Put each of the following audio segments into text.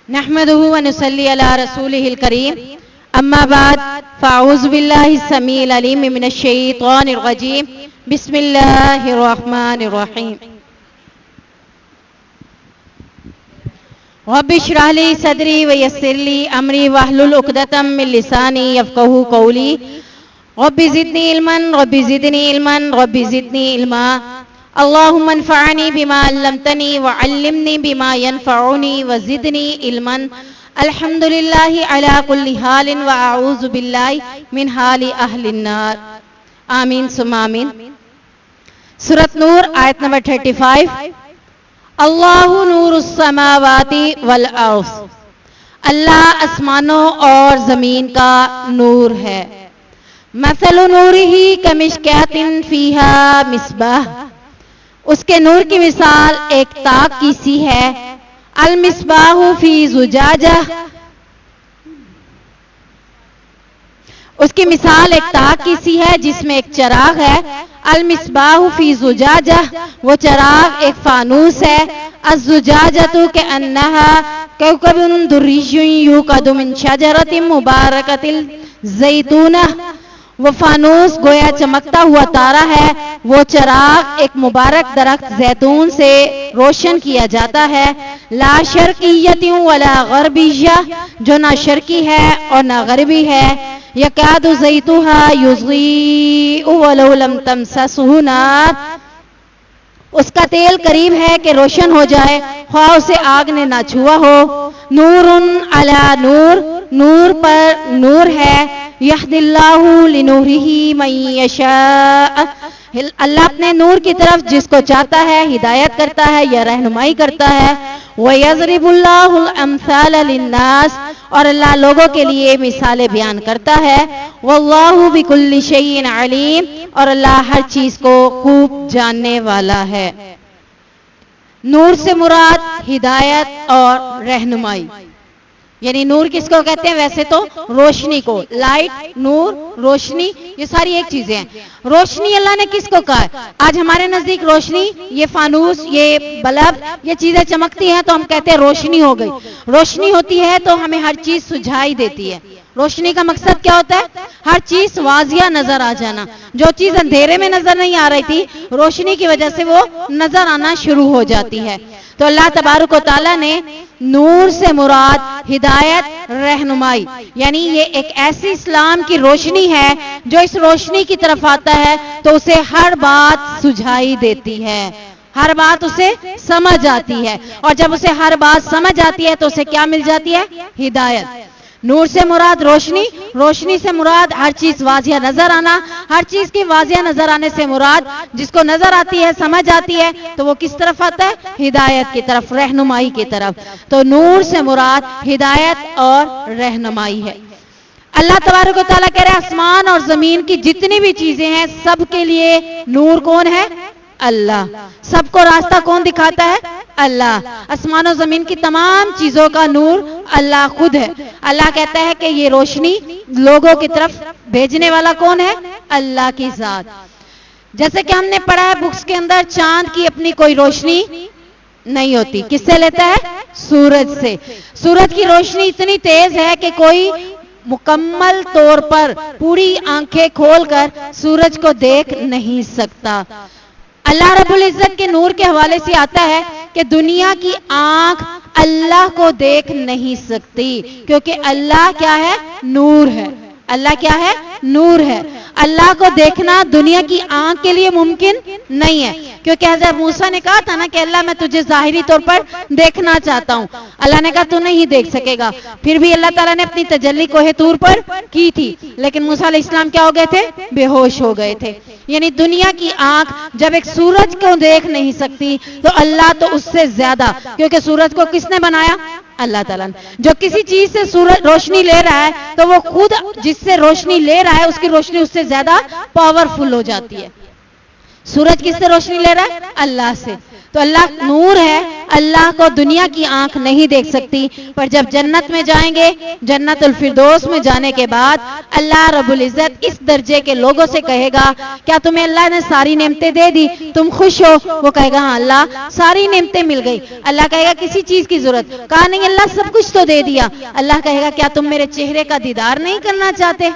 नहमदुहु व नुसल्ली अला रसूलिहिल करीम अम्मा बाद फ़अऊज़ु बिल्लाहि समीइल अलीम मिनश शैतानिर रजीम बिस्मिल्लाहिर रहमानिर रहीम रब्बि इश्रह ली सदरी व यस्सिर ली अमरी वहलुल उक़दतम मिन लिसानी यफ़क़हू क़ौली रब्बि ज़िदनी इल्मन रब्बि ज़िदनी इल्मा अल्लाहुम्मा अन्फ़अनी बिमा अल्लमतनी व अल्लिमनी बिमा यनफ़अनी व ज़िदनी इल्मन अल्हम्दुलिल्लाहि अला कुल्ली हालिन व अऊज़ु बिल्लाहि मिन हालि अहलिन नार। आमीन सुम्मा आमीन। सूरत नूर आयत नंबर 35। अल्लाहु नूरुस समावाति वल अर्ज़, अल्लाह आसमानों और जमीन का नूर है। मसलु नूरिही कमिश्कातिन फीहा मिस्बाह, उसके नूर की मिसाल एक ताक की सी है। अल मिस्बाहु फी ज़ुजाजा, उसकी मिसाल एक ताक की सी है जिसमें एक चराग है। अल मिस्बाहु फी ज़ुजाजा, वो चराग एक फानूस है। अज़्ज़ुजाजतु के अन्नहा कौकबुन दुर्रियुन युक़दु मिन शजरतिन मुबारकतिल ज़ैतूना, वो फानूस गोया चमकता हुआ तारा है। वो चराग एक मुबारक दरख्त जैतून से रोशन किया जाता है। ला शर्किय्यतिन वला गरबिय्या, जो ना शर्की है और ना गरबी है। यकादु ज़ैतुहा युज़ीउ वलौ लम तमससहु नार, उसका तेल करीब है कि रोशन हो जाए, ख्वाह उसे आग ने ना छुआ हो। नूरुन अला नूर, नूर पर नूर है। यहदिल्लाहु लिनूरिही मन यशा, अल्लाह अपने नूर की तरफ जिसको चाहता है हिदायत करता है या रहनुमाई करता है। व यज़रिबुल्लाहुल अमसाल लिन्नास, और अल्लाह लोगों के लिए मिसालें बयान करता है। वल्लाहु बिकुल्लि शैइन अलीम, और अल्लाह हर चीज को खूब जानने वाला है। नूर से मुराद हिदायत और रहनुमाई, यानी नूर किसको कहते हैं? वैसे तो रोशनी को, लाइट, नूर, रोशनी, ये सारी एक चीजें हैं। रोशनी अल्लाह ने किसको कहा है? आज हमारे नजदीक रोशनी, ये फानूस, ये बल्ब, ये चीजें चमकती हैं तो हम कहते हैं रोशनी हो गई। रोशनी होती है तो हमें हर चीज सुझाई देती है। रोशनी का मकसद क्या होता है? हर चीज वाजिया नजर आ जाना। जो चीज अंधेरे में नजर नहीं आ रही थी, रोशनी की वजह से वो नजर आना शुरू हो जाती है। तो अल्लाह तबारक व तआला ने नूर से मुराद हिदायत, रहनुमाई, यानी ये एक ऐसी इस्लाम की रोशनी है जो इस रोशनी की तरफ आता है तो उसे हर बात सुझाई देती है, हर बात उसे समझ आती है। और जब उसे हर बात समझ आती है तो उसे क्या मिल जाती है? हिदायत। नूर से मुराद रोशनी, रोशनी से मुराद हर चीज वाजिया नजर आना, हर चीज की वाजिया नजर आने से मुराद जिसको नजर आती है, समझ आती है, तो वो किस तरफ आता है? हिदायत की तरफ, रहनुमाई की तरफ। तो नूर से मुराद हिदायत और रहनुमाई है। अल्लाह तबारक व तआला कह रहे हैं आसमान और जमीन की जितनी भी चीजें हैं सबके लिए नूर कौन है? अल्लाह। सबको रास्ता कौन दिखाता है? अल्लाह। आसमान और जमीन की तमाम चीजों का नूर अल्लाह खुद है। अल्लाह कहता है कि ये रोशनी लोगों की तरफ भेजने वाला कौन है? अल्लाह की जात। जैसे कि हमने पढ़ा है बुक्स के अंदर, चांद की अपनी कोई रोशनी नहीं होती। किससे लेता है? सूरज से। सूरज की रोशनी इतनी तेज है कि कोई मुकम्मल तौर पर पूरी आंखें खोलकर सूरज को देख नहीं सकता। अल्लाह रब्बुल इज्जत के नूर के हवाले से आता है कि दुनिया की आंख अल्लाह को देख नहीं सकती, क्योंकि अल्लाह क्या है? नूर है। अल्लाह क्या है? नूर है। अल्लाह को देखना दुनिया की आंख के लिए मुमकिन नहीं है, क्योंकि हज़रत मूसा ने कहा था ना कि अल्लाह मैं तुझे जाहिरी तौर पर देखना चाहता हूं। अल्लाह ने कहा तू नहीं देख सकेगा। फिर भी अल्लाह ताला ने अपनी तजल्ली कोहे तूर पर की थी, लेकिन मूसा अलैहिस्सलाम क्या हो गए थे? बेहोश हो गए थे। यानी दुनिया की आंख जब एक सूरज को देख नहीं सकती तो अल्लाह तो उससे ज्यादा, क्योंकि सूरज को किसने बनाया? अल्लाह ताला ने। जो किसी चीज से सूरज रोशनी ले रहा है तो वो खुद जिससे रोशनी ले रहा है उसकी रोशनी उससे ज्यादा पावरफुल हो जाती है। सूरज किससे रोशनी ले रहा है? अल्लाह से। तो अल्लाह नूर है, अल्लाह को दुनिया की आंख नहीं देख सकती। पर जब जन्नत में जाएंगे, जन्नतुल फिरदौस में जाने के बाद अल्लाह रब्बुल इज्जत इस दर्जे के लोगों से कहेगा, क्या तुम्हें अल्लाह ने सारी नेमतें दे दी, तुम खुश हो? वो कहेगा हाँ अल्लाह सारी नेमतें मिल गई। अल्लाह कहेगा किसी चीज की जरूरत? कहा नहीं अल्लाह सब कुछ तो दे दिया। अल्लाह कहेगा क्या तुम मेरे चेहरे का दीदार नहीं करना चाहते?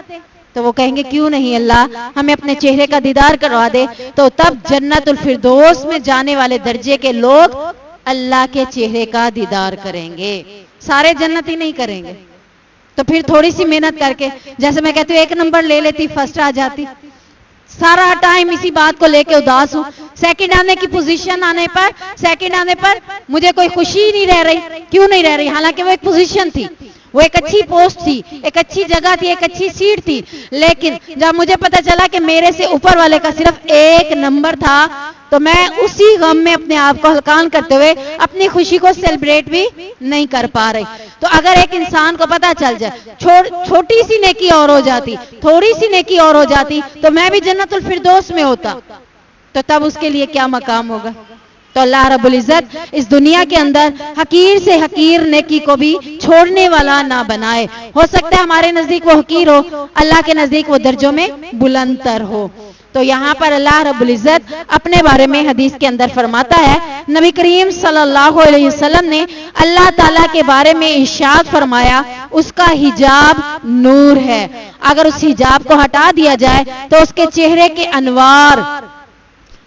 तो वो कहेंगे क्यों नहीं अल्लाह, हमें अपने चेहरे का दीदार करवा दे। तो तब जन्नतुल फिरदौस में जाने वाले दर्जे के लोग अल्लाह के चेहरे का दीदार करेंगे। सारे जन्नती नहीं करेंगे। तो फिर थोड़ी सी मेहनत करके, जैसे मैं कहती हूँ 1 नंबर ले लेती, फर्स्ट आ जाती। सारा टाइम इसी बात को लेके उदास हूं। सेकंड आने की पोजीशन आने पर, सेकंड आने पर मुझे कोई खुशी ही नहीं रह रही। क्यों नहीं रह रही? हालांकि वो एक पोजीशन थी, वो एक अच्छी पोस्ट थी, एक अच्छी जगह थी, एक अच्छी सीट थी। लेकिन जब मुझे पता चला कि मेरे से ऊपर वाले का सिर्फ 1 नंबर था, तो मैं उसी गम में अपने आप को हल्कान करते हुए अपनी खुशी को सेलिब्रेट भी नहीं कर पा रही। तो अगर एक इंसान को पता चल जाए, छोटी सी नेकी और हो जाती, थोड़ी सी नेकी और हो जाती, तो मैं भी जन्नतुल फिरदौस में होता, तो तब उसके लिए क्या मकाम होगा। तो अल्लाह रब्बुल इज्जत इस दुनिया के अंदर हकीर से हकीर नेकी को भी छोड़ने वाला ना बनाए। हो सकता है हमारे नजदीक वो हकीर हो, अल्लाह के नजदीक वो दर्जों में बुलंदतर हो। तो यहाँ पर अल्लाह रब्बुल इज्जत अपने बारे में हदीस के अंदर फरमाता है, नबी करीम सल्लल्लाहु अलैहि वसल्लम ने अल्लाह ताला के बारे में इरशाद फरमाया, उसका हिजाब नूर है। अगर उस हिजाब को हटा दिया जाए तो उसके चेहरे के अनवार,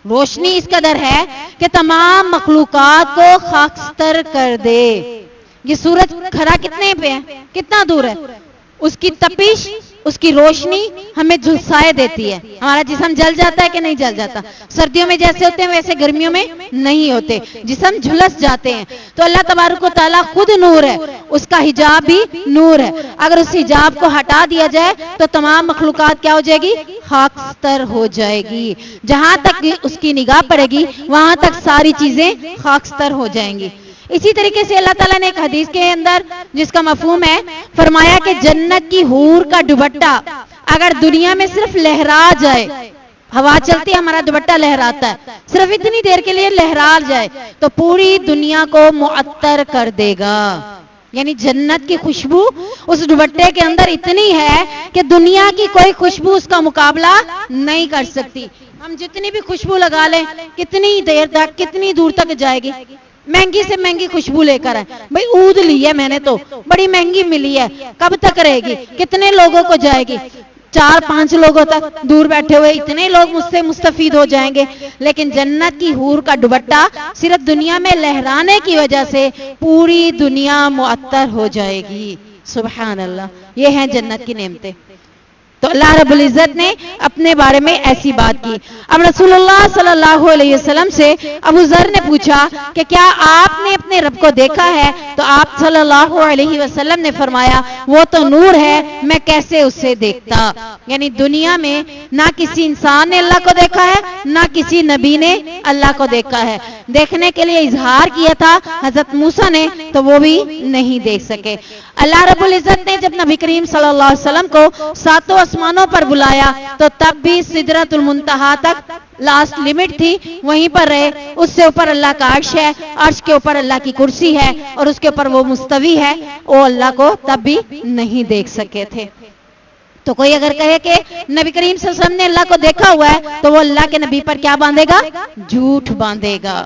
रोशनी इस कदर है कि तमाम मखलूकात को खाकस्तर कर दे। ये सूरज खरा कितने पे है, कितना दूर है, उसकी तपिश, उसकी रोशनी हमें झुलसाए देती है। हमारा जिस्म जल जाता है कि नहीं जल जाता? सर्दियों में जैसे होते हैं वैसे गर्मियों में नहीं होते, जिस्म झुलस जाते हैं। तो अल्लाह तबारक व तआला खुद नूर है, उसका हिजाब भी नूर है। अगर उस हिजाब को हटा दिया जाए तो तमाम मखलूकात क्या हो जाएगी? खाकस्तर हो जाएगी। जहां तक उसकी निगाह पड़ेगी वहां तक सारी चीजें खाकस्तर हो जाएंगी। इसी तरीके से अल्लाह ताला ने एक हदीस के अंदर, जिसका मफहूम है, फरमाया कि जन्नत की हूर का दुपट्टा अगर दुनिया में सिर्फ लहरा जाए, हवा चलती है हमारा दुपट्टा लहराता है, सिर्फ इतनी देर के लिए लहरा जाए तो पूरी दुनिया को मुअत्तर कर देगा। यानी जन्नत की खुशबू उस दुपट्टे के अंदर इतनी है कि दुनिया की कोई खुशबू उसका मुकाबला नहीं कर सकती। हम जितनी भी खुशबू लगा लें, कितनी देर तक, कितनी दूर तक जाएगी। महंगी से महंगी खुशबू लेकर आए, भाई ऊद ली है मैंने तो बड़ी महंगी मिली है, कब तक रहेगी, कितने लोगों को जाएगी? 4-5 लोगों तक दूर बैठे हुए इतने लोग मुझसे मुस्तफीद हो जाएंगे। लेकिन जन्नत की हूर का दुपट्टा सिर्फ दुनिया में लहराने की वजह से पूरी दुनिया मुअत्तर हो जाएगी। सुभान अल्लाह, ये है जन्नत की नेमतें। तो अल्लाह रब्बुल इज्जत ने अपने बारे में ऐसी बात की। अब रसूलुल्लाह सल्लल्लाहु अलैहि वसल्लम से अबू ज़र ने पूछा कि क्या आपने अपने रब को देखा है? तो आप सल्लल्लाहु अलैहि वसल्लम ने फरमाया, वो तो नूर है, मैं कैसे उससे देखता। यानी दुनिया में ना किसी इंसान ने अल्लाह को देखा है, ना किसी नबी ने अल्लाह को देखा है। देखने के लिए इजहार किया था हजरत मूसा ने, तो वो भी नहीं देख सके। अल्लाह रब्बुल इज्जत ने जब नबी करीम सल्लल्लाहु अलैहि वसल्लम को 7 आसमानों पर बुलाया तो तब भी सिदरतुल मुंतहा तक लास्ट लिमिट थी, वहीं पर रहे। उससे ऊपर अल्लाह का अर्श है, अर्श के ऊपर अल्लाह की कुर्सी है और उसके ऊपर वो मुस्तवी है, वो अल्लाह को तब भी नहीं देख सके थे। तो कोई अगर कहे कि नबी करीम सल्लल्लाहु अलैहि वसल्लम ने अल्लाह को देखा हुआ है, तो वो अल्लाह के नबी पर क्या बांधेगा? झूठ बांधेगा।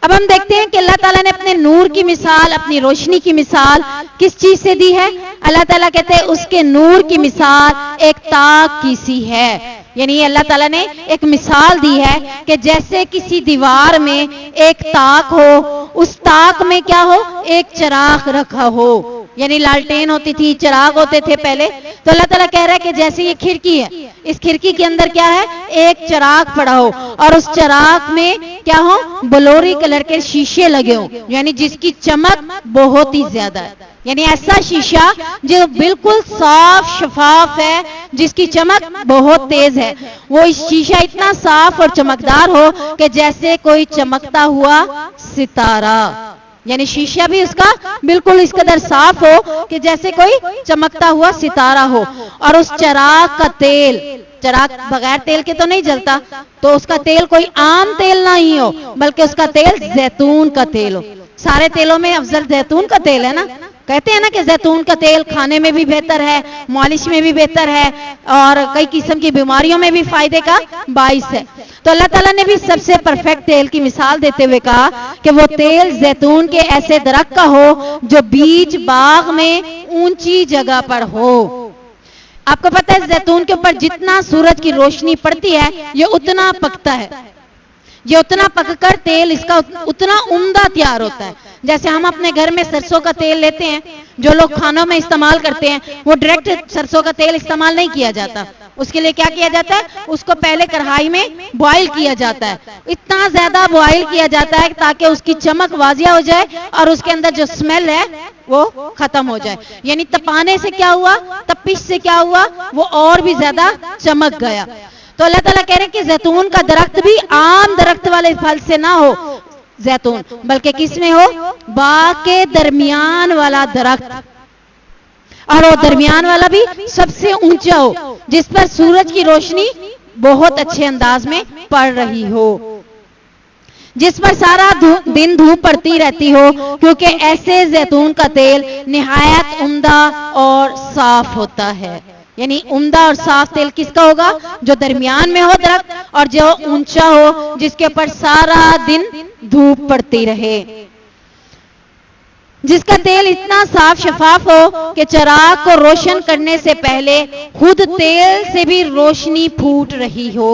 अब हम देखते हैं कि अल्लाह ताला ने अपने नूर की मिसाल, अपनी रोशनी की मिसाल किस चीज से दी है? अल्लाह ताला कहते हैं उसके नूर की मिसाल एक ताक की सी है। यानी अल्लाह ताला ने एक मिसाल दी है कि जैसे किसी दीवार में एक ताक हो, उस ताक में क्या हो? एक चिराग रखा हो। यानी लालटेन होती थी, चिराग होते थे पहले। तो अल्लाह ताला कह रहा है कि जैसे ये खिड़की है, इस खिड़की के अंदर क्या है? एक चिराग पड़ा हो और उस चिराग में क्या हो? बलोरी कलर के शीशे लगे हो, यानी जिसकी चमक बहुत ही ज्यादा है। यानी ऐसा शीशा जो बिल्कुल साफ शफाफ है, जिसकी चमक बहुत तेज है। वो शीशा इतना साफ और चमकदार हो कि जैसे कोई चमकता हुआ सितारा। यानी शीशा भी उसका बिल्कुल इस कदर साफ हो कि जैसे कोई चमकता हुआ सितारा हो। और उस चिराग का तेल, चराग बगैर तेल के तो नहीं जलता, तो उसका तेल कोई आम तेल ना ही हो, बल्कि उसका तेल जैतून का तेल हो। सारे तेलों में अफजल जैतून का तेल है ना। कहते हैं ना कि जैतून का तेल खाने में भी बेहतर है, मालिश में भी बेहतर है, और कई किस्म की बीमारियों में भी फायदे का बाइस है। तो अल्लाह ताला ने भी सबसे परफेक्ट तेल की मिसाल देते हुए कहा कि वो तेल जैतून के ऐसे दरख्त का हो जो बीच बाग में ऊंची जगह पर हो। आपको पता है जैतून के ऊपर जितना सूरज की रोशनी पड़ती है ये उतना पकता है, ये उतना पककर तेल इसका उतना उम्दा तैयार होता है। जैसे हम अपने घर में सरसों का तेल लेते हैं, जो लोग खानों में इस्तेमाल करते हैं, वो डायरेक्ट सरसों का तेल इस्तेमाल नहीं किया जाता। उसके लिए क्या किया जाता है, उसको पहले कढ़ाई में बॉईल किया जाता है। इतना ज्यादा बॉईल किया जाता है ताकि उसकी चमक वाजिया हो जाए और उसके अंदर जो स्मेल है वो खत्म हो जाए। यानी तपाने से क्या हुआ, तपिश से क्या हुआ, वो और भी ज्यादा चमक गया। तो अल्लाह ताला कह रहे हैं कि जैतून का दरख्त भी आम दरख्त वाले फल से ना हो जैतून, बल्कि किस में हो, बाग के दरमियान वाला दरख्त, और वो दरमियान वाला भी सबसे ऊंचा हो, जिस पर सूरज की रोशनी बहुत अच्छे अंदाज में पड़ रही हो, जिस पर सारा दिन धूप पड़ती रहती हो, क्योंकि ऐसे जैतून का तेल निहायत उम्दा और साफ होता है। यानी उम्दा और साफ तेल किसका होगा, जो दरमियान में हो दरख्त और जो ऊंचा हो, जिसके ऊपर सारा दिन धूप पड़ती रहे, जिसका तेल इतना साफ शफाफ हो कि चिराग को रोशन करने से पहले खुद तेल से भी रोशनी फूट रही हो।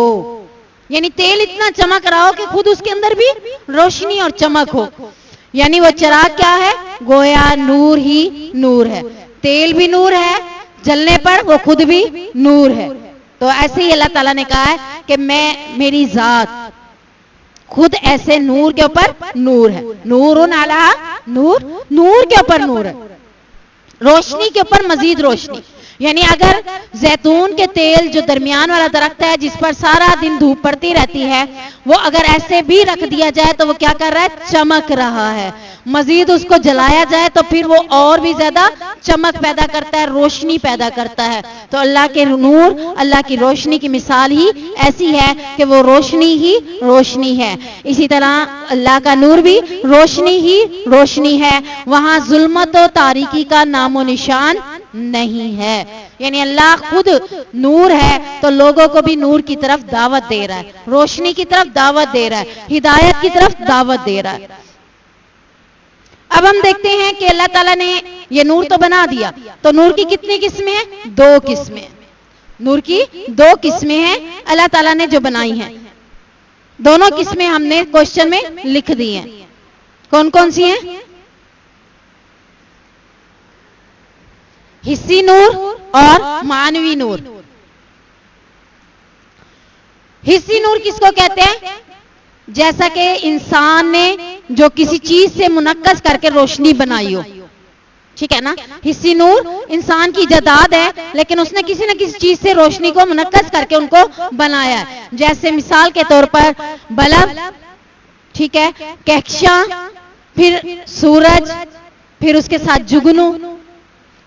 यानी तेल इतना चमक रहा हो कि खुद उसके अंदर भी रोशनी और चमक हो। यानी वो चिराग क्या है, गोया नूर ही नूर है। तेल भी नूर है, जलने पर वो खुद भी नूर है। तो ऐसे ही अल्लाह ताला ने कहा है कि मैं, मेरी जात खुद ऐसे नूर के ऊपर नूर है, नूरुन अला नूर, नूर के ऊपर नूर है, रोशनी के ऊपर मजीद रोशनी। यानी अगर जैतून के तेल जो दरमियान वाला दरख्त है, जिस पर सारा दिन धूप पड़ती रहती है, वो अगर ऐसे भी रख दिया जाए तो वो क्या कर रहा है, चमक रहा है। मजीद उसको जलाया जाए तो फिर वो और भी ज्यादा चमक पैदा करता है, रोशनी पैदा करता है। तो अल्लाह के नूर, अल्लाह की रोशनी की मिसाल ही ऐसी है कि वो रोशनी ही रोशनी है। इसी तरह अल्लाह का नूर भी रोशनी ही रोशनी है, वहां जुल्मत और तारीकी का नामो निशान नहीं है। यानी अल्लाह खुद नूर है तो लोगों को भी नूर की तरफ दावत दे रहा है, रोशनी की तरफ दावत दे रहा है, हिदायत की तरफ दावत दे रहा है। अब हम देखते हैं कि अल्लाह ताला ने ये नूर तो बना दिया, तो नूर की कितनी किस्में हैं, दो किस्में। नूर की दो किस्में हैं अल्लाह ताला ने जो बनाई हैं। दोनों किस्में हमने क्वेश्चन में लिख दी हैं। कौन कौन सी हैं, हिस्सी नूर और मानवी नूर। हिस्सी नूर किसको कहते हैं, जैसा कि इंसान ने जो किसी चीज से मुनक्कस करके रोशनी बनाई हो, ठीक है ना। हिस्सी नूर इंसान की इजाद है, लेकिन उसने किसी न किसी चीज से रोशनी को मुनक्कस करके उनको बनाया है। जैसे मिसाल के तौर पर बल्ब, ठीक है, कहकशां, फिर सूरज, फिर उसके साथ जुगनू,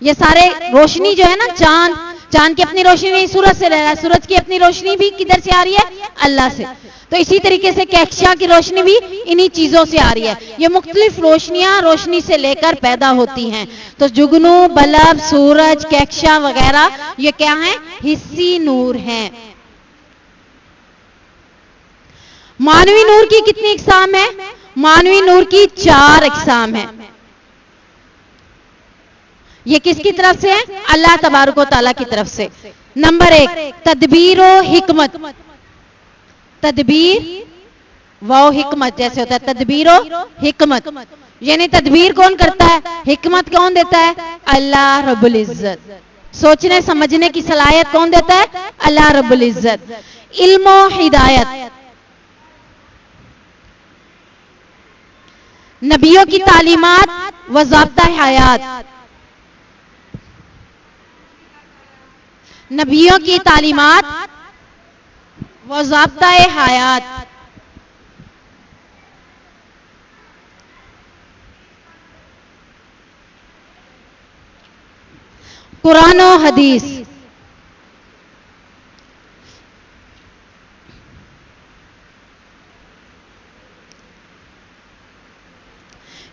ये सारे रोशनी जो है ना, चांद, चांद की अपनी रोशनी नहीं सूरज से रह रहा है, सूरज की अपनी रोशनी भी किधर से आ रही है, अल्लाह से। तो इसी तरीके से कहकशां की रोशनी भी इन्हीं चीजों से आ रही है। ये मुख्तलिफ रोशनियां रोशनी से लेकर पैदा होती हैं। तो जुगनू, बल्ब, सूरज, कहकशां वगैरह ये क्या है, हिस्सी नूर हैं। मानवी नूर की कितनी इकसाम है, मानवी नूर की 4 इकसाम है। ये किसकी तरफ से है, अल्लाह तबारक व तआला की तरफ से। नंबर 1 तदबीर व हिकमत। तदबीर व हिकमत जैसे होता है, तदबीर व हिकमत, यानी तदबीर कौन करता है, हिकमत कौन देता है, अल्लाह रब्बुल इज्जत। सोचने समझने की सलाहियत कौन देता है, अल्लाह रब्बुल इज्जत। इल्म व हिदायत, नबियों की तालीमात व ज़ाब्ता हयात, नबियों की तालीमात व ज़ाब्ता हयात। कुरान और हदीस,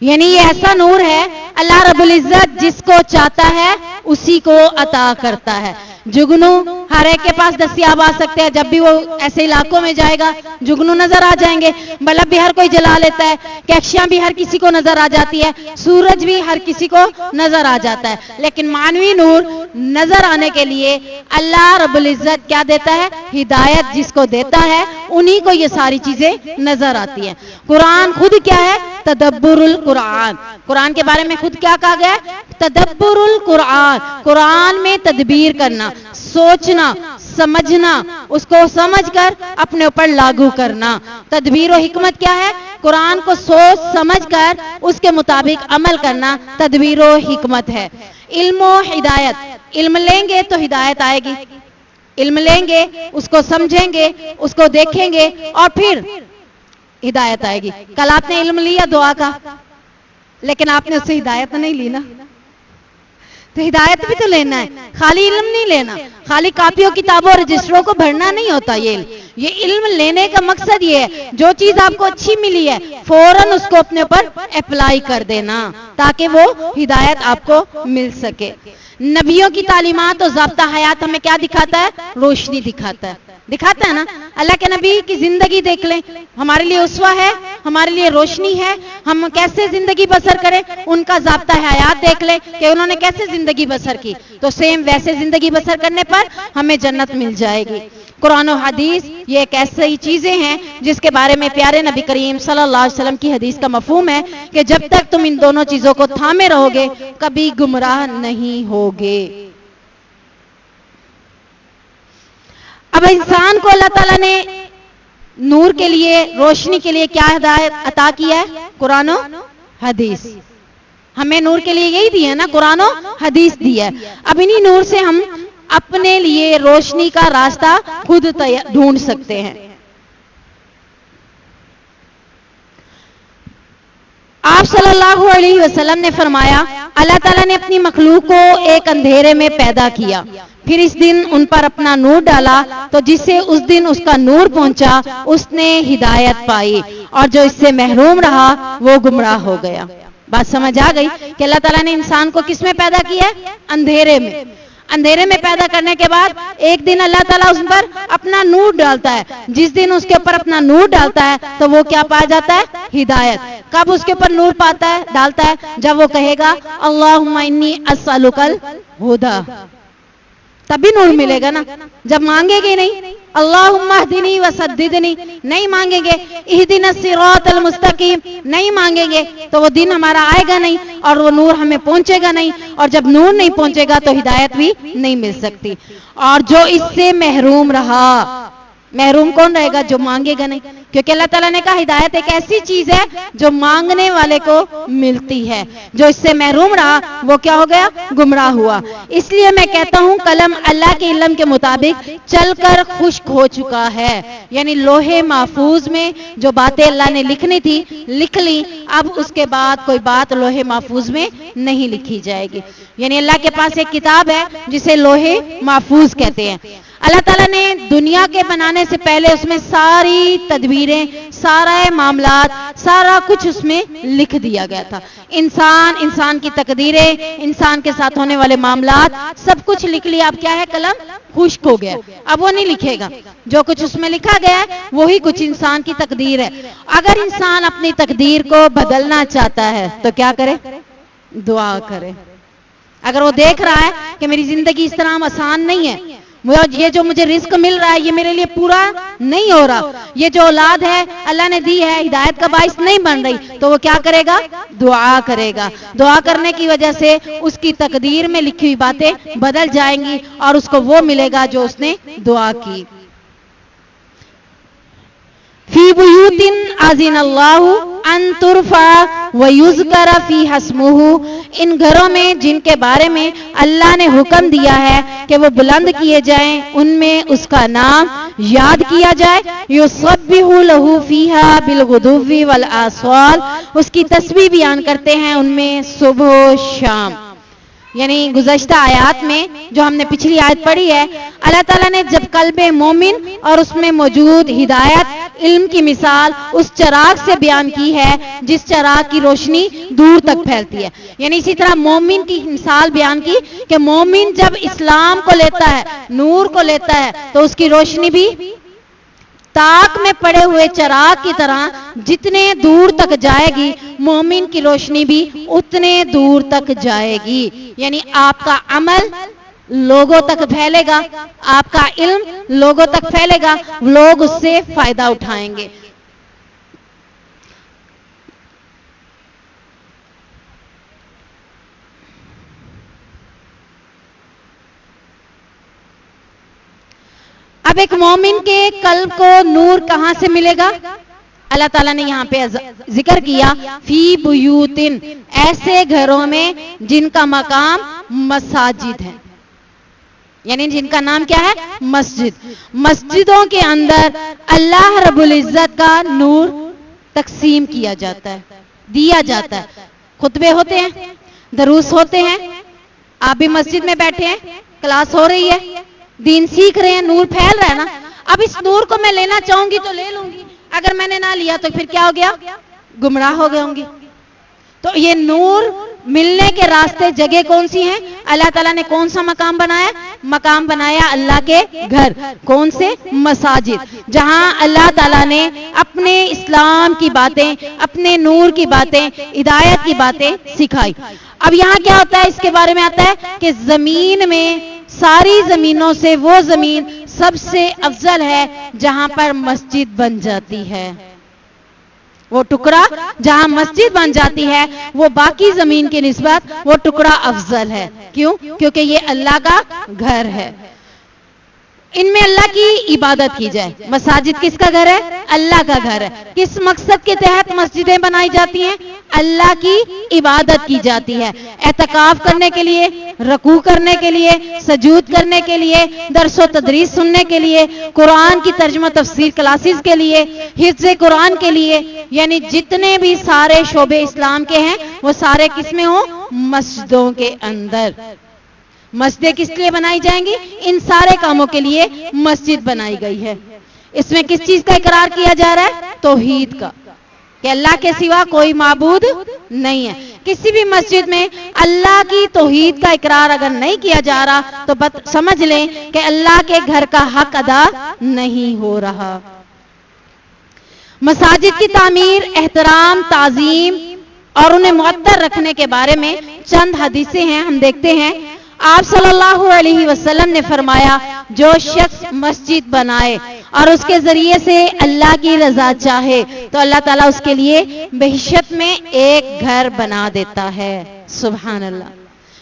यानी ये ऐसा नूर है, अल्लाह रब्बुल इज्जत जिसको चाहता है उसी को अता करता है। जुगनू हर एक के पास दस्तियाब आ सकते हैं, जब भी वो ऐसे इलाकों में जाएगा जुगनू नजर आ जाएंगे। बल्ब भी हर कोई जला लेता है, कैक्शियां भी हर किसी को नजर आ जाती है, सूरज भी हर किसी को नजर आ जाता है। लेकिन मानवी नूर नजर आने के लिए अल्लाह रब्बुल इज्जत क्या देता है? हिदायत जिसको देता है उन्हीं को ये सारी चीजें नजर आती है। कुरान खुद क्या है? तदब्बुरुल कुरान। कुरान के बारे में खुद क्या कहा गया है? तदब्बुरुल कुरान। कुरान में तदबीर करना, सोचना, समझना, उसको समझकर अपने ऊपर लागू करना। तदबीर और हिकमत क्या है? कुरान को सोच समझकर उसके मुताबिक अमल करना तदबीर और हिकमत है। इल्म और हिदायत, इल्म लेंगे तो हिदायत आएगी, इल्म लेंगे, उसको समझेंगे, उसको देखेंगे और फिर हिदायत आएगी। कल आपने इल्म लिया दुआ का, लेकिन आपने उससे हिदायत नहीं ली ना, तो हिदायत भी तो लेना है, खाली इल्म नहीं लेना, खाली कॉपियों किताबों रजिस्टरों को भरना नहीं होता। ये इल्म लेने का मकसद ये है, जो चीज आपको अच्छी मिली है फौरन उसको अपने ऊपर अप्लाई कर देना ताकि वो हिदायत आपको मिल सके। नबियों की तालीमात और ज़ाब्ता हयात हमें क्या दिखाता है? रोशनी दिखाता है ना। अल्लाह के नबी की जिंदगी देख लें, हमारे लिए उसवा है, हमारे लिए रोशनी है। हम कैसे जिंदगी बसर करें, उनका ज़ाब्ता हयात देख लें कि उन्होंने कैसे जिंदगी बसर की, तो सेम वैसे जिंदगी बसर करने पर हमें जन्नत मिल जाएगी। कुरान और हदीस ये एक ऐसी चीजें हैं जिसके बारे में प्यारे नबी करीम सल्लल्लाहु अलैहि वसल्लम की हदीस का मफहूम है कि जब तक तुम इन दोनों चीजों को थामे रहोगे कभी गुमराह नहीं होगे। अब इंसान को अल्लाह ताला ने नूर के लिए, रोशनी के लिए क्या हिदायत अता किया है? कुरान और हदीस। हमें नूर के लिए यही दिया है ना, कुरान और हदीस दिया है। अब इन्हीं नूर से हम अपने लिए रोशनी का रास्ता खुद ढूंढ सकते हैं। आप सल्लल्लाहु अलैहि वसल्लम ने फरमाया, अल्लाह ताला ने अपनी मखलूक को एक अंधेरे में पैदा किया, फिर इस दिन उन पर अपना नूर डाला, तो जिससे उस दिन उसका नूर पहुंचा उसने हिदायत पाई, और जो इससे महरूम रहा वो गुमराह हो गया। बात समझ आ गई कि अल्लाह ताला ने इंसान को किस में पैदा किया है? अंधेरे में। अंधेरे में पैदा करने के बाद एक दिन अल्लाह ताला उस पर अपना नूर डालता है। जिस दिन उसके ऊपर अपना नूर डालता है तो वो क्या पा जाता है? हिदायत। कब उसके ऊपर नूर पाता है, डालता है? जब वो कहेगा अल्लाहुम्मा इन्नी अस्अलुकल हुदा, तभी नूर मिलेगा ना। जब मांगेगे नहीं, अल्लाहुम्मा हदिनी व सद्दिदनी नहीं मांगेंगे, इहदिना सिरातल मुस्तकीम नहीं मांगेंगे, तो वो दिन हमारा आएगा नहीं और वो नूर हमें पहुंचेगा नहीं, और जब नूर नहीं पहुंचेगा तो हिदायत भी नहीं मिल सकती। और जो इससे महरूम रहा, महरूम कौन रहेगा? जो मांगेगा नहीं, क्योंकि अल्लाह ताला ने कहा हिदायत एक ऐसी चीज है जो मांगने वाले को मिलती है। जो इससे महरूम रहा वो क्या हो गया? गुमराह हुआ। इसलिए मैं कहता हूं कलम अल्लाह के इल्म के मुताबिक चलकर खुश्क हो चुका है, यानी लोहे महफूज में जो बातें अल्लाह ने लिखनी थी लिख ली, अब उसके बाद कोई बात लोहे महफूज में नहीं लिखी जाएगी। यानी अल्लाह के पास एक किताब है जिसे लोहे महफूज कहते हैं। अल्लाह ताला ने दुनिया के बनाने से पहले उसमें सारी तदबीरें, सारा मामलात, सारा कुछ उसमें लिख दिया गया था। इंसान की तकदीरें, इंसान के साथ होने वाले मामलात सब कुछ लिख लिया। अब क्या है? कलम खुश्क हो गया, अब वो नहीं लिखेगा। जो कुछ उसमें लिखा गया है वही कुछ इंसान की तकदीर है। अगर इंसान अपनी तकदीर को बदलना चाहता है तो क्या करे? दुआ करे। अगर वो देख रहा है कि मेरी जिंदगी इस तरह आसान नहीं है, ये जो मुझे रिस्क मिल रहा है ये मेरे लिए पूरा नहीं हो रहा, ये जो औलाद है अल्लाह ने दी है हिदायत का बाइस नहीं बन रही, तो वो क्या करेगा? दुआ करेगा। दुआ करने की वजह से उसकी तकदीर में लिखी हुई बातें बदल जाएंगी और उसको वो मिलेगा जो उसने दुआ की। फी बुयूतिन अज़िनल्लाहु अन तुरफा व युज़करा फी हस्मुहु, इन घरों में जिनके बारे में अल्लाह ने हुक्म दिया है कि वो बुलंद किए जाएं, उनमें उसका नाम याद किया जाए। युसब्बिहु लहू फीहा बिलगुदुव्वी वल आसवाल, उसकी तस्बीह बयान करते हैं उनमें सुबह शाम। यानी गुज़श्ता आयात में जो हमने पिछली आयत पढ़ी है, अल्लाह ताला ने जब कल्बे मोमिन और उसमें मौजूद हिदायत इल्म की मिसाल उस चराग से बयान की है जिस चराग की रोशनी दूर तक फैलती है। यानी इसी तरह मोमिन की मिसाल बयान की कि मोमिन जब इस्लाम को लेता है, नूर को लेता है, तो उसकी रोशनी भी ताक में पड़े हुए चराग की तरह जितने दूर तक जाएगी, मोमिन की रोशनी भी उतने दूर तक जाएगी। यानी आपका अमल लोगों तक फैलेगा, आपका इल्म लोगों तक फैलेगा, लोग उससे फायदा उठाएंगे। अब एक मोमिन के कल्ब को नूर कहां से मिलेगा? अल्लाह ताला ने यहां पे जिक्र किया फी बुयूतिन, ऐसे घरों में जिनका मकाम मसाजिद है, यानी जिनका नाम क्या है? मस्जिद। मस्जिदों के अंदर अल्लाह रब्बुल इज्जत का नूर तकसीम किया जाता है, दिया जाता है। खुतबे होते हैं, दरूस होते हैं, आप भी मस्जिद में बैठे हैं, क्लास हो रही है, दीन सीख रहे हैं, नूर फैल रहा है ना। अब इस नूर को मैं लेना चाहूंगी तो ले लूंगी, अगर मैंने ना लिया तो फिर क्या हो गया? गुमराह हो गए होंगी। तो ये नूर मिलने के रास्ते जगह कौन सी हैं? अल्लाह ताला ने कौन सा मकाम बनाया? मकाम बनाया अल्लाह के घर। कौन से? मसाजिद, जहां अल्लाह ताला ने अपने इस्लाम की बातें, अपने नूर की बातें, हिदायत की बातें सिखाई। अब यहां क्या होता है? इसके बारे में आता है कि जमीन में, सारी जमीनों से वो जमीन सबसे अफजल है जहां पर मस्जिद बन जाती है। वो टुकड़ा जहां मस्जिद बन जाती है वो बाकी जमीन की निस्बत वो टुकड़ा अफजल है। क्यों? क्योंकि ये अल्लाह का घर है, इनमें अल्लाह की इबादत की जाए। मसाजिद किसका घर है? अल्लाह का घर है। किस मकसद के तहत मस्जिदें बनाई जाती हैं? अल्लाह की इबादत की जाती है, एतकाफ करने के लिए, रकू करने के लिए, सजूद करने के लिए, दरसो तदरीस सुनने के लिए, कुरान की तर्जुमा तफसीर क्लासेस के लिए, हिफ्ज़ कुरान के लिए। यानी जितने भी सारे शोबे इस्लाम के हैं वो सारे किसमें हो? मस्जिदों के अंदर। मस्जिदें किस लिए बनाई जाएंगी? इन सारे कामों के लिए मस्जिद बनाई गई है। इसमें किस चीज का इकरार किया जा रहा है? तौहीद का, कि अल्लाह के सिवा कोई माबूद नहीं है। किसी भी मस्जिद में अल्लाह की तौहीद का इकरार अगर नहीं किया जा रहा तो समझ लें कि अल्लाह के घर का हक अदा नहीं हो रहा। मसाजिद की तामीर, एहतराम, ताजीम और उन्हें मुअत्तर रखने के बारे में चंद हदीसें हैं, हम देखते हैं। आप सल्लल्लाहु अलैहि वसल्लम ने फरमाया, जो शख्स मस्जिद बनाए और उसके जरिए से अल्लाह की रजा चाहे तो अल्लाह ताला उसके लिए बहिश्त में एक घर बना देता है। सुभान अल्लाह।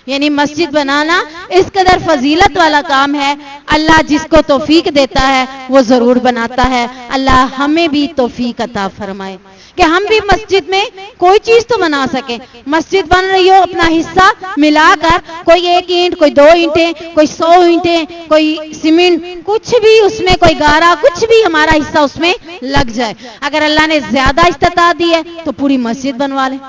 यानी मस्जिद बनाना इस कदर फजीलत वाला काम है। अल्लाह जिसको तौफीक देता है वो जरूर बनाता है। अल्लाह हमें भी तौफीक अता फरमाए कि हम भी मस्जिद में कोई चीज तो बना सके। मस्जिद बन रही हो, अपना हिस्सा मिलाकर, कोई 1 ईंट, कोई 2 ईंटें, कोई 100 ईंटें, कोई सीमेंट, कुछ भी उसमें, कोई गारा, कुछ भी हमारा हिस्सा उसमें लग जाए। अगर अल्लाह ने ज्यादा इस्तिताअत दी है तो पूरी मस्जिद बनवा ले।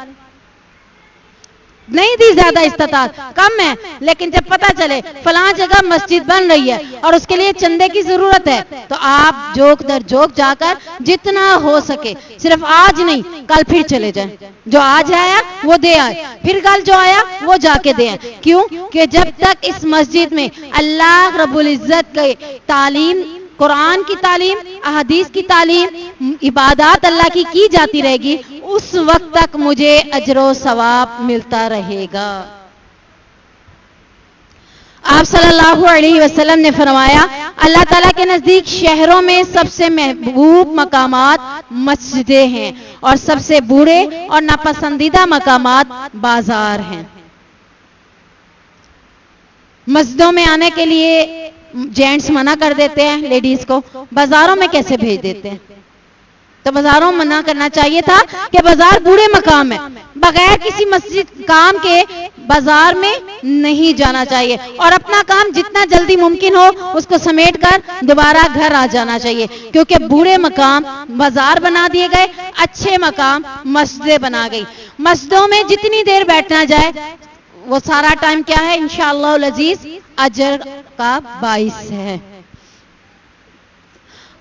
नहीं दी ज्यादा इस्तिताअत, कम है, लेकिन जब पता चले फलां जगह मस्जिद बन रही है और उसके लिए चंदे की जरूरत है तो आप जोक दर जोक जाकर जितना हो सके, सिर्फ आज नहीं कल फिर चले जाएं। जो आज आया वो दे आए, फिर कल जो आया वो जाके दे आए। क्यों? कि जब तक इस मस्जिद में अल्लाह रब्बुल इज्जत के तालीम, कुरान की तालीम, अहदीस की तालीम, इबादत अल्लाह की जाती रहेगी, उस वक्त तक मुझे अजरो सवाब मिलता रहेगा। आप सल्लल्लाहु अलैहि वसल्लम ने फरमाया, अल्लाह ताला के नजदीक शहरों में सबसे महबूब मकामात मस्जिदें हैं और सबसे बुरे और नापसंदीदा मकामात बाजार हैं। मस्जिदों में आने के लिए जेंट्स मना कर देते हैं लेडीज को, बाजारों में कैसे भेज देते हैं? तो बाजारों में मना करना चाहिए था कि बाजार बूढ़े मकाम है, बगैर किसी मस्जिद काम के बाजार में नहीं जाना चाहिए और अपना काम जितना जल्दी मुमकिन हो उसको समेटकर दोबारा घर आ जाना चाहिए। क्योंकि बूढ़े मकाम बाजार बना दिए गए, अच्छे मकाम मस्जिदें बना गई। मस्जिदों में जितनी देर बैठना जाए वो सारा टाइम क्या है? इंशाअल्लाह अजीज अजर का बाइस है।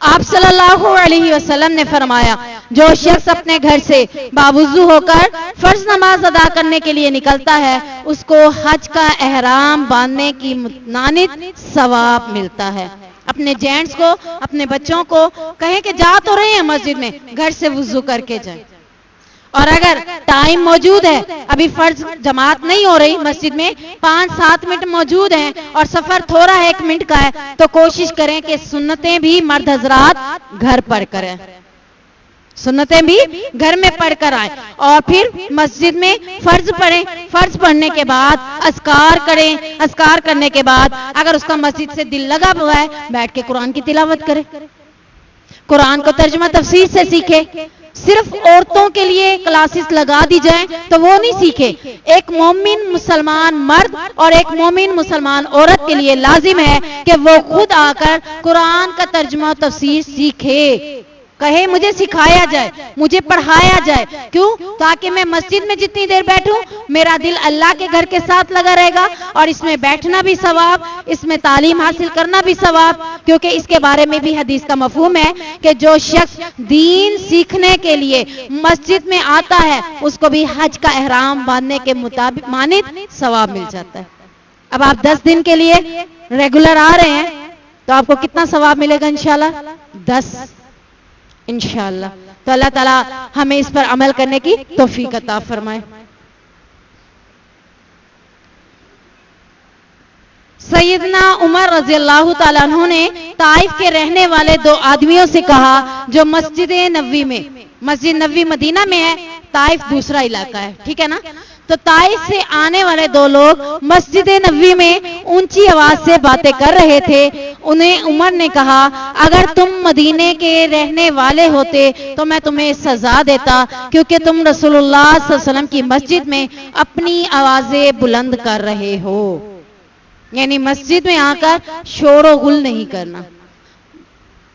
आप सल्लल्लाहु अलैहि वसल्लम ने फरमाया, जो शख्स अपने घर से बावुज़ू होकर फर्ज नमाज अदा करने के लिए निकलता है, उसको हज का एहराम बांधने की मानित सवाब मिलता है। अपने जेंट्स को, अपने बच्चों को कहें कि जा तो रहे हैं मस्जिद में, घर से वुज़ू करके जाएं। और अगर टाइम मौजूद है, अभी फर्ज जमात नहीं हो रही मस्जिद में, 5-7 मिनट मौजूद हैं और सफर थोड़ा 1 मिनट का है, तो कोशिश करें कि सुन्नतें भी मर्द हजरात घर पर करें, सुन्नतें भी घर में पढ़कर आए और फिर मस्जिद में फर्ज पढ़ें। फर्ज पढ़ने के बाद अस्कार करें, अस्कार करने के बाद अगर उसका मस्जिद से दिल लगा हुआ है, बैठ के कुरान की तिलावत करें, कुरान को तर्जुमा तफसीर से सीखे। सिर्फ औरतों के लिए क्लासेस लगा दी जाए तो वो नहीं सीखे। एक मोमिन मुसलमान मर्द और एक मोमिन मुसलमान औरत के लिए लाजिम है कि वो खुद आकर कुरान का तर्जुमा तफसीर सीखे, कहे मुझे सिखाया जाए, मुझे पढ़ाया जाए। क्यों? ताकि मैं मस्जिद में जितनी देर बैठूं, मेरा दिल अल्लाह के घर के साथ लगा रहेगा और इसमें बैठना भी सवाब, इसमें तालीम हासिल करना भी सवाब। क्योंकि इसके बारे में भी हदीस का मफहूम है कि जो शख्स दीन सीखने के लिए मस्जिद में आता है, उसको भी हज का एहराम बांधने के मुताबिक मानित सवाब मिल जाता है। अब आप 10 दिन के लिए रेगुलर आ रहे हैं तो आपको कितना सवाब मिलेगा? इंशाल्लाह 10, इंशाअल्लाह। तो अल्लाह ताला हमें इस पर अमल करने की तौफीक अता फरमाए। सैयदना उमर रज़ी अल्लाह ताला अन्हु ने ताइफ के रहने वाले 2 आदमियों से कहा जो मस्जिद नबवी में, मस्जिद नबवी मदीना में है, ताइफ दूसरा इलाका है, ठीक है ना। तो ताइफ से आने वाले 2 लोग मस्जिद नबवी में ऊंची आवाज से बातें कर रहे थे। उन्हें उमर ने कहा, अगर तुम मदीने के रहने वाले होते तो मैं तुम्हें सजा देता, क्योंकि तुम रसूलुल्लाह सल्लल्लाहु अलैहि वसल्लम की मस्जिद में अपनी आवाजें बुलंद कर रहे हो। यानी मस्जिद में आकर शोर गुल नहीं करना,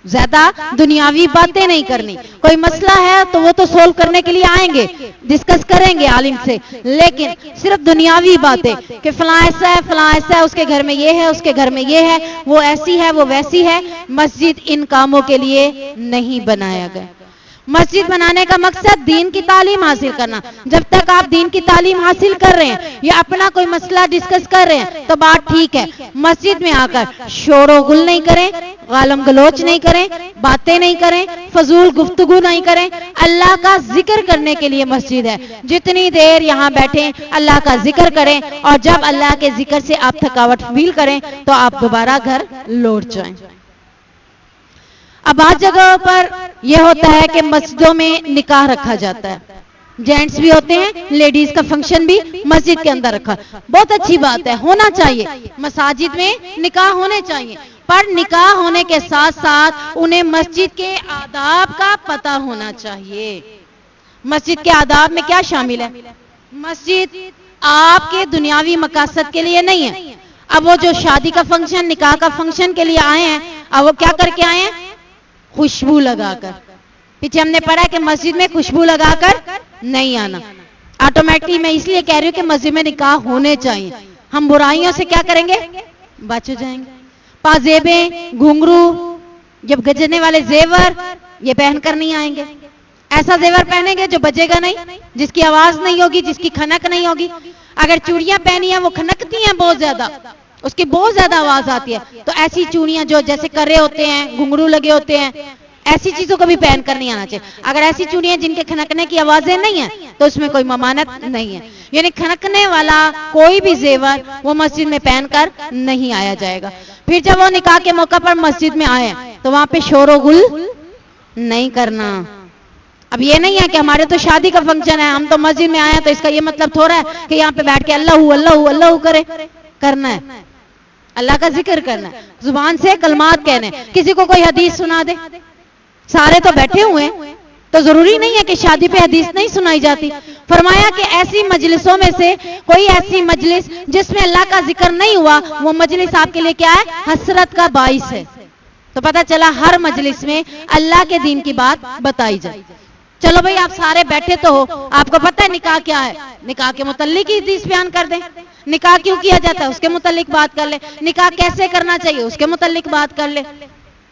ज्यादा दुनियावी बातें नहीं करनी। कोई मसला है तो वो तो सोल्व करने के लिए आएंगे, डिस्कस करेंगे आलिम से, लेकिन सिर्फ दुनियावी बातें कि फलां ऐसा है, फलां ऐसा है, उसके घर में ये है, उसके घर में ये है, वो ऐसी है, वो वैसी है। मस्जिद इन कामों के लिए नहीं बनाया गया। मस्जिद बनाने का मकसद दीन की तालीम हासिल करना। जब तक आप दीन की तालीम हासिल कर रहे हैं या अपना कोई मसला डिस्कस कर रहे हैं तो बात ठीक है। मस्जिद में आकर शोरो गुल नहीं करें, गालम गलोच नहीं करें, बातें नहीं करें, फजूल गुफ्तगू नहीं करें। अल्लाह का जिक्र करने के लिए मस्जिद है। जितनी देर यहाँ बैठे अल्लाह का जिक्र करें और जब अल्लाह के जिक्र से आप थकावट फील करें तो आप दोबारा घर लौट जाएं। अब आज जगहों पर यह होता है कि मस्जिदों में निकाह रखा जाता है, जेंट्स भी होते हैं, लेडीज का फंक्शन भी मस्जिद के अंदर रखा। बहुत अच्छी बात है, होना चाहिए, मसाजिद में निकाह होने चाहिए, पर निकाह होने के साथ साथ उन्हें मस्जिद के आदाब का पता होना चाहिए। मस्जिद के आदाब में क्या शामिल है? मस्जिद आपके दुनियावी मकासद के लिए नहीं है। अब वो जो शादी का फंक्शन, निकाह का फंक्शन के लिए आए हैं, अब वो क्या करके आए हैं? खुशबू लगाकर। पीछे हमने पढ़ा कि मस्जिद में खुशबू लगाकर नहीं आना। ऑटोमेटिकली मैं इसलिए कह रही हूं कि मस्जिद में निकाह होने चाहिए। हम बुराइयों से क्या करेंगे? बच जाएंगे। पाजेबें, घुंघरू, जब गजने वाले जेवर ये पहनकर नहीं आएंगे। ऐसा जेवर पहनेंगे जो बजेगा नहीं, जिसकी आवाज नहीं होगी, जिसकी खनक नहीं होगी। अगर चूड़ियां पहनी है वो खनकती हैं बहुत ज्यादा, उसकी बहुत ज्यादा आवाज आती है, तो ऐसी चूड़ियां जो जैसे करे होते हैं, घुंघरू लगे होते हैं, ऐसी चीजों को भी पहनकर नहीं आना चाहिए। अगर ऐसी चूड़ियां जिनके खनकने की आवाजें नहीं है तो उसमें कोई ममानत नहीं है। यानी खनकने वाला कोई भी जेवर वो मस्जिद में पहनकर नहीं आया जाएगा। फिर जब वो निकाह के मौका पर मस्जिद में आए तो वहां पे शोरो गुल नहीं करना। अब ये नहीं है कि हमारे तो शादी का फंक्शन है, हम तो मस्जिद में आए तो इसका ये मतलब थोड़ा है कि यहाँ पे बैठ के अल्लाह अल्लाह अल्लाह करे। करना है, अल्लाह का जिक्र करना है, जुबान से कलमात कहने। किसी को कोई हदीस सुना दे, सारे तो बैठे हुए हैं, तो जरूरी नहीं है कि शादी पे हदीस नहीं सुनाई जाती। फरमाया कि ऐसी मजलिसों में से कोई ऐसी मजलिस जिसमें अल्लाह का जिक्र नहीं हुआ, वो मजलिस आपके लिए क्या है? हसरत का बाइस है। तो पता चला हर मजलिस में अल्लाह के दीन की बात बताई जाए। चलो भाई, आप सारे बैठे तो हो, आपको पता है निकाह क्या है, निकाह के मुतल्लिक ही हदीस बयान कर दें। निकाह क्यों किया जाता है उसके मुतल्लिक बात कर ले, निकाह कैसे करना चाहिए उसके मुतल्लिक बात कर ले।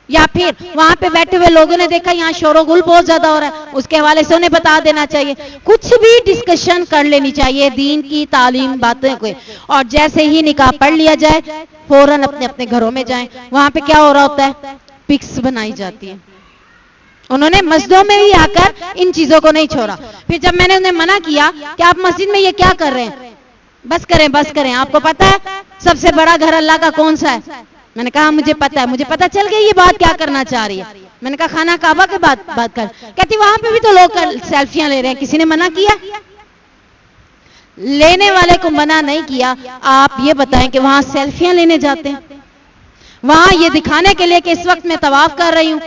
या फिर वहां पे बैठे हुए लोगों ने देखा यहाँ शोरगुल बहुत ज्यादा हो रहा है, उसके हवाले से उन्हें बता देना चाहिए। कुछ भी डिस्कशन कर लेनी चाहिए दीन की तालीम बातें को, और जैसे ही निकाह पढ़ लिया जाए फौरन अपने अपने घरों में जाएं। वहां पे क्या हो रहा होता है, पिक्स बनाई जाती है। उन्होंने मस्जिदों में ही आकर इन चीजों को नहीं छोड़ा। फिर जब मैंने उन्हें मना किया कि आप मस्जिद में ये क्या कर रहे हैं, बस करें, आपको पता है सबसे बड़ा घर अल्लाह का कौन सा है? मैंने कहा मुझे पता है, मुझे पता चल गया ये बात क्या करना चाह रही है। मैंने कहा खाना काबा के बात कर। कहती वहां पे भी तो लोग सेल्फियां ले रहे हैं, किसी ने मना किया? लेने वाले को मना नहीं किया। आप ये बताएं कि वहां सेल्फियां लेने जाते हैं, वहां ये दिखाने के लिए कि इस वक्त मैं तवाफ कर रही हूं,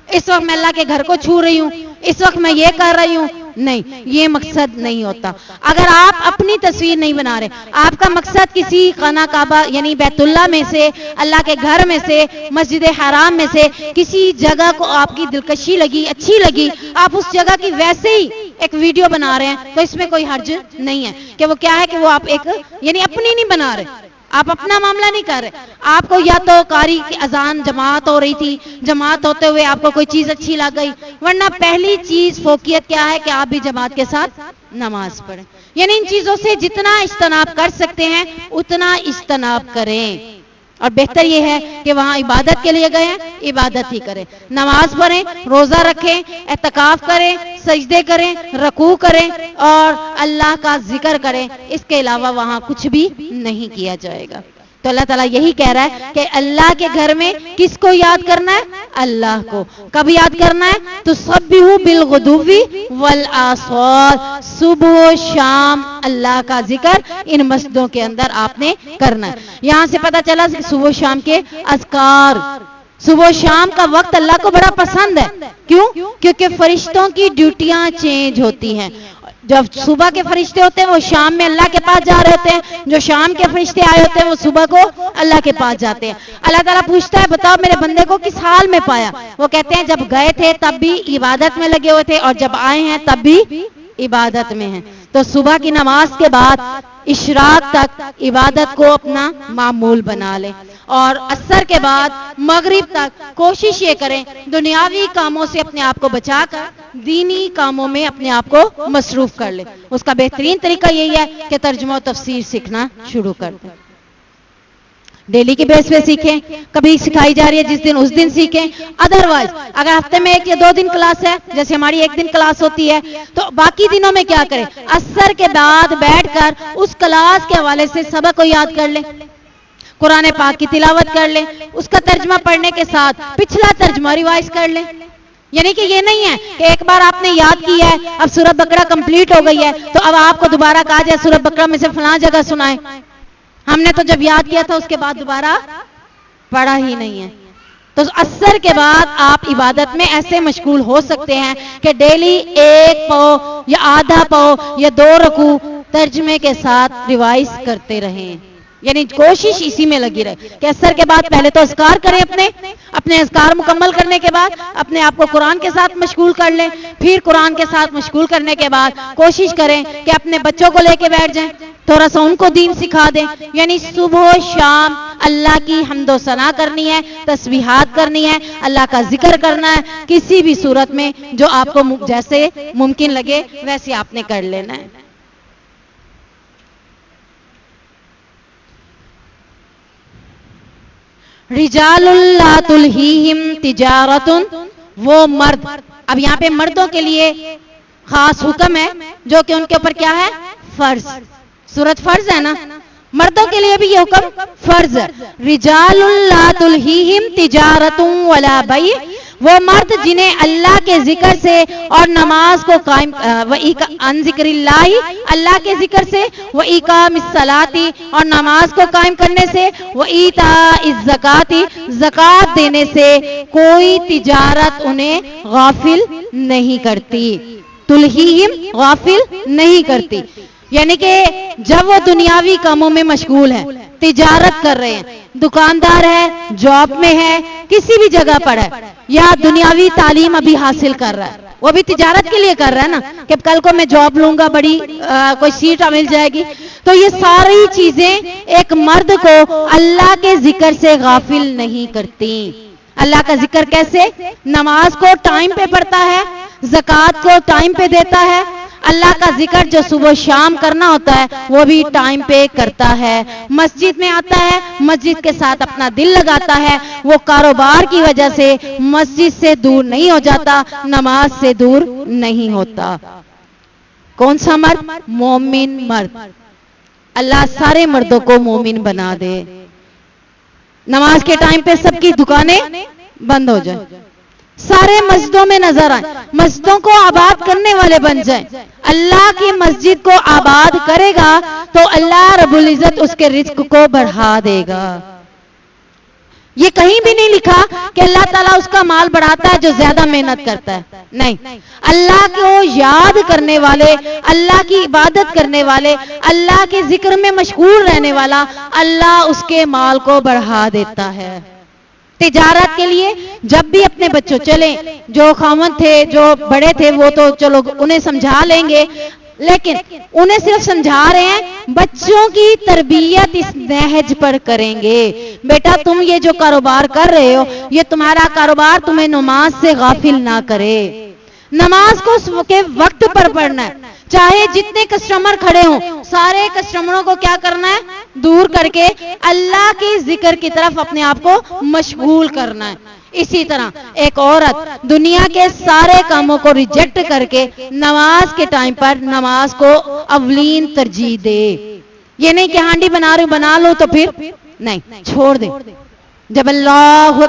इस वक्त मैं अल्लाह के घर को छू रही हूं, इस वक्त मैं ये कर रही हूं, नहीं, ये मकसद नहीं होता। अगर आप अपनी तस्वीर नहीं बना रहे, आपका मकसद किसी खाना काबा यानी बैतुल्लाह में से, अल्लाह के घर में से, मस्जिद हराम में से किसी जगह को आपकी दिलकशी लगी, अच्छी लगी, आप उस जगह की वैसे ही एक वीडियो बना रहे हैं, तो इसमें कोई हर्ज नहीं है कि वो क्या है कि वो आप एक यानी अपनी नहीं बना रहे, आप अपना मामला नहीं कर रहे। आपको या तो कारी की अजान जमात हो रही थी, जमात होते हुए आपको कोई चीज अच्छी लग गई, वरना पहली चीज फोकियत क्या है कि आप भी जमात के साथ नमाज पढ़ें। यानी इन चीजों से जितना इज्तनाब कर सकते हैं उतना इज्तनाब करें, और बेहतर यह है कि वहां इबादत के लिए गए हैं, इबादत ही करें, नमाज पढ़ें, रोजा रखें, एतकाफ करें, सजदे करें, रकू करें और अल्लाह का जिक्र करें। इसके अलावा वहां कुछ भी नहीं किया जाएगा। तो अल्लाह ताला यही कह रहा है कि अल्लाह के घर में किसको याद करना है? अल्लाह को। कब याद करना है? तो सब्बिहु बिल गुदुव्वी वल आसाल, सुबह शाम अल्लाह का जिक्र इन मस्जिदों के अंदर आपने करना है। यहां से पता चला कि सुबह शाम के अज़कार, सुबह शाम का वक्त अल्लाह को बड़ा पसंद है। क्यों? क्योंकि फरिश्तों की ड्यूटियां चेंज होती हैं। जब सुबह के फरिश्ते होते हैं वो शाम में अल्लाह के पास जा रहे होते हैं, जो शाम के फरिश्ते आए होते हैं वो सुबह को अल्लाह के पास जाते हैं। अल्लाह ताला पूछता है बताओ मेरे बंदे को किस हाल में पाया? वो कहते हैं जब गए थे तब भी इबादत में लगे हुए थे और जब आए हैं तब भी इबादत में हैं। तो सुबह की नमाज के बाद इशराक तक इबादत को अपना मामूल बना लें, और असर के बाद मगरिब तक कोशिश ये करें दुनियावी कामों से अपने आप को बचाकर दीनी कामों में अपने आप को मसरूफ कर ले। उसका बेहतरीन तरीका यही है कि तर्जुमा और तफसीर सीखना शुरू कर दें। डेली की बेस पे सीखें, कभी सिखाई जा रही है जिस दिन उस दिन सीखें। अदरवाइज अगर हफ्ते में 1 या 2 दिन क्लास है, जैसे हमारी 1 दिन क्लास होती है, तो बाकी दिनों में क्या करें? असर के बाद बैठकर उस क्लास के हवाले से सबक को याद कर लें, कुरान पाक की तिलावत कर लें, उसका तर्जमा पढ़ने के साथ पिछला तर्जमा रिवाइज कर लें। यानी कि ये नहीं है कि एक बार आपने याद किया है, अब सूरह बकरा कंप्लीट हो गई है तो अब आपको दोबारा कहा जाए सूरह बकरा में से फलां जगह सुनाए। हमने तो जब याद किया था उसके बाद दोबारा पढ़ा ही नहीं है। तो असर के बाद आप इबादत में ऐसे मशगूल हो सकते हैं कि डेली 1 पाव या आधा पाव या 2 रकू तर्जमे के साथ रिवाइज करते रहें। यानी कोशिश इसी में लगी रहे कि असर के बाद पहले तो अज़कार करें, अपने अज़कार मुकम्मल करने के बाद अपने आप को कुरान के साथ मशगूल कर लें, फिर कुरान के साथ मशगूल करने के बाद कोशिश करें कि अपने बच्चों को लेके बैठ जाएं, थोड़ा सा उनको दीन सिखा दें। यानी सुबह शाम अल्लाह की हम्दो सना करनी है, तस्बीहात करनी है, अल्लाह का जिक्र करना है, किसी भी सूरत में जो आपको जैसे मुमकिन लगे वैसे आपने कर लेना है। रिजालुल ला तुल्हीहिम तिजारतुन, वो मर्द, अब यहाँ पे मर्दों के लिए खास हुक्म है जो कि उनके ऊपर क्या है? फर्ज। सूरत फर्ज है ना, मर्दों के लिए भी ये हुक्म फर्ज है। रिजालुल ला तुल्हीहिम तिजारतुन वला बै, वो मर्द जिन्हें अल्लाह के जिक्र से और नमाज को कायम अन जिक्रिल्लाही, अल्लाह के जिक्र से, व इकामिस सलाती, और नमाज को कायम करने से, व ईताइज ज़काती, ज़कात देने से कोई तिजारत उन्हें गाफिल नहीं करती। तुल्हीहिम गाफिल नहीं करती, यानी कि जब वो दुनियावी कामों में मशगूल है, तिजारत कर रहे हैं, दुकानदार है, जॉब में है, किसी भी जगह पर है, या दुनियावी तालीम अभी हासिल कर रहा है, वो भी तिजारत के लिए कर रहा है ना कि कल को मैं जॉब लूंगा, बड़ी कोई सीट मिल जाएगी। तो ये सारी चीजें एक मर्द को अल्लाह के जिक्र से गाफिल नहीं करती। अल्लाह का जिक्र कैसे? नमाज को टाइम पे पढ़ता है, ज़कात को टाइम पे देता है, अल्लाह का जिक्र जो सुबह शाम करना होता है वो भी टाइम पे करता है, मस्जिद में आता है, मस्जिद के साथ अपना दिल लगाता है, वो कारोबार की वजह से मस्जिद से दूर नहीं हो जाता, नमाज से दूर नहीं होता। कौन सा मर्द? मोमिन मर्द। अल्लाह सारे मर्दों को मोमिन बना दे। नमाज के टाइम पे सबकी दुकानें बंद हो जाए, सारे मस्जिदों में नजर आए, मस्जिदों को आबाद करने वाले बन जाए। अल्लाह की मस्जिद को आबाद करेगा तो अल्लाह रब्बुल इज्जत उसके रिज्क को बढ़ा देगा। ये कहीं भी नहीं लिखा कि अल्लाह ताला उसका माल बढ़ाता है जो ज्यादा मेहनत करता है, नहीं। अल्लाह को याद करने वाले, अल्लाह की इबादत करने वाले, अल्लाह के जिक्र में मशगूल रहने वाला, अल्लाह उसके माल को बढ़ा देता है। तिजारत के लिए जब भी अपने बच्चों चले, जो खामन थे, जो बड़े थे, वो तो चलो उन्हें समझा लेंगे, लेकिन उन्हें सिर्फ समझा रहे हैं, बच्चों की तरबियत इस नहज पर करेंगे। बेटा तुम ये जो कारोबार कर रहे हो, ये तुम्हारा कारोबार तुम्हें नमाज से गाफिल ना करे। नमाज को उसके वक्त पर पढ़ना है, चाहे जितने कस्टमर खड़े हों, सारे कस्टमरों को क्या करना है? दूर करके अल्लाह के जिक्र की तरफ अपने आप को मशगूल करना है। इसी तरह एक औरत दुनिया के सारे कामों को रिजेक्ट करके नमाज के टाइम पर नमाज को अवलीन तरजीह दे। ये नहीं कि हांडी बना रही बना लो तो फिर नहीं, छोड़ दे। जब अल्लाह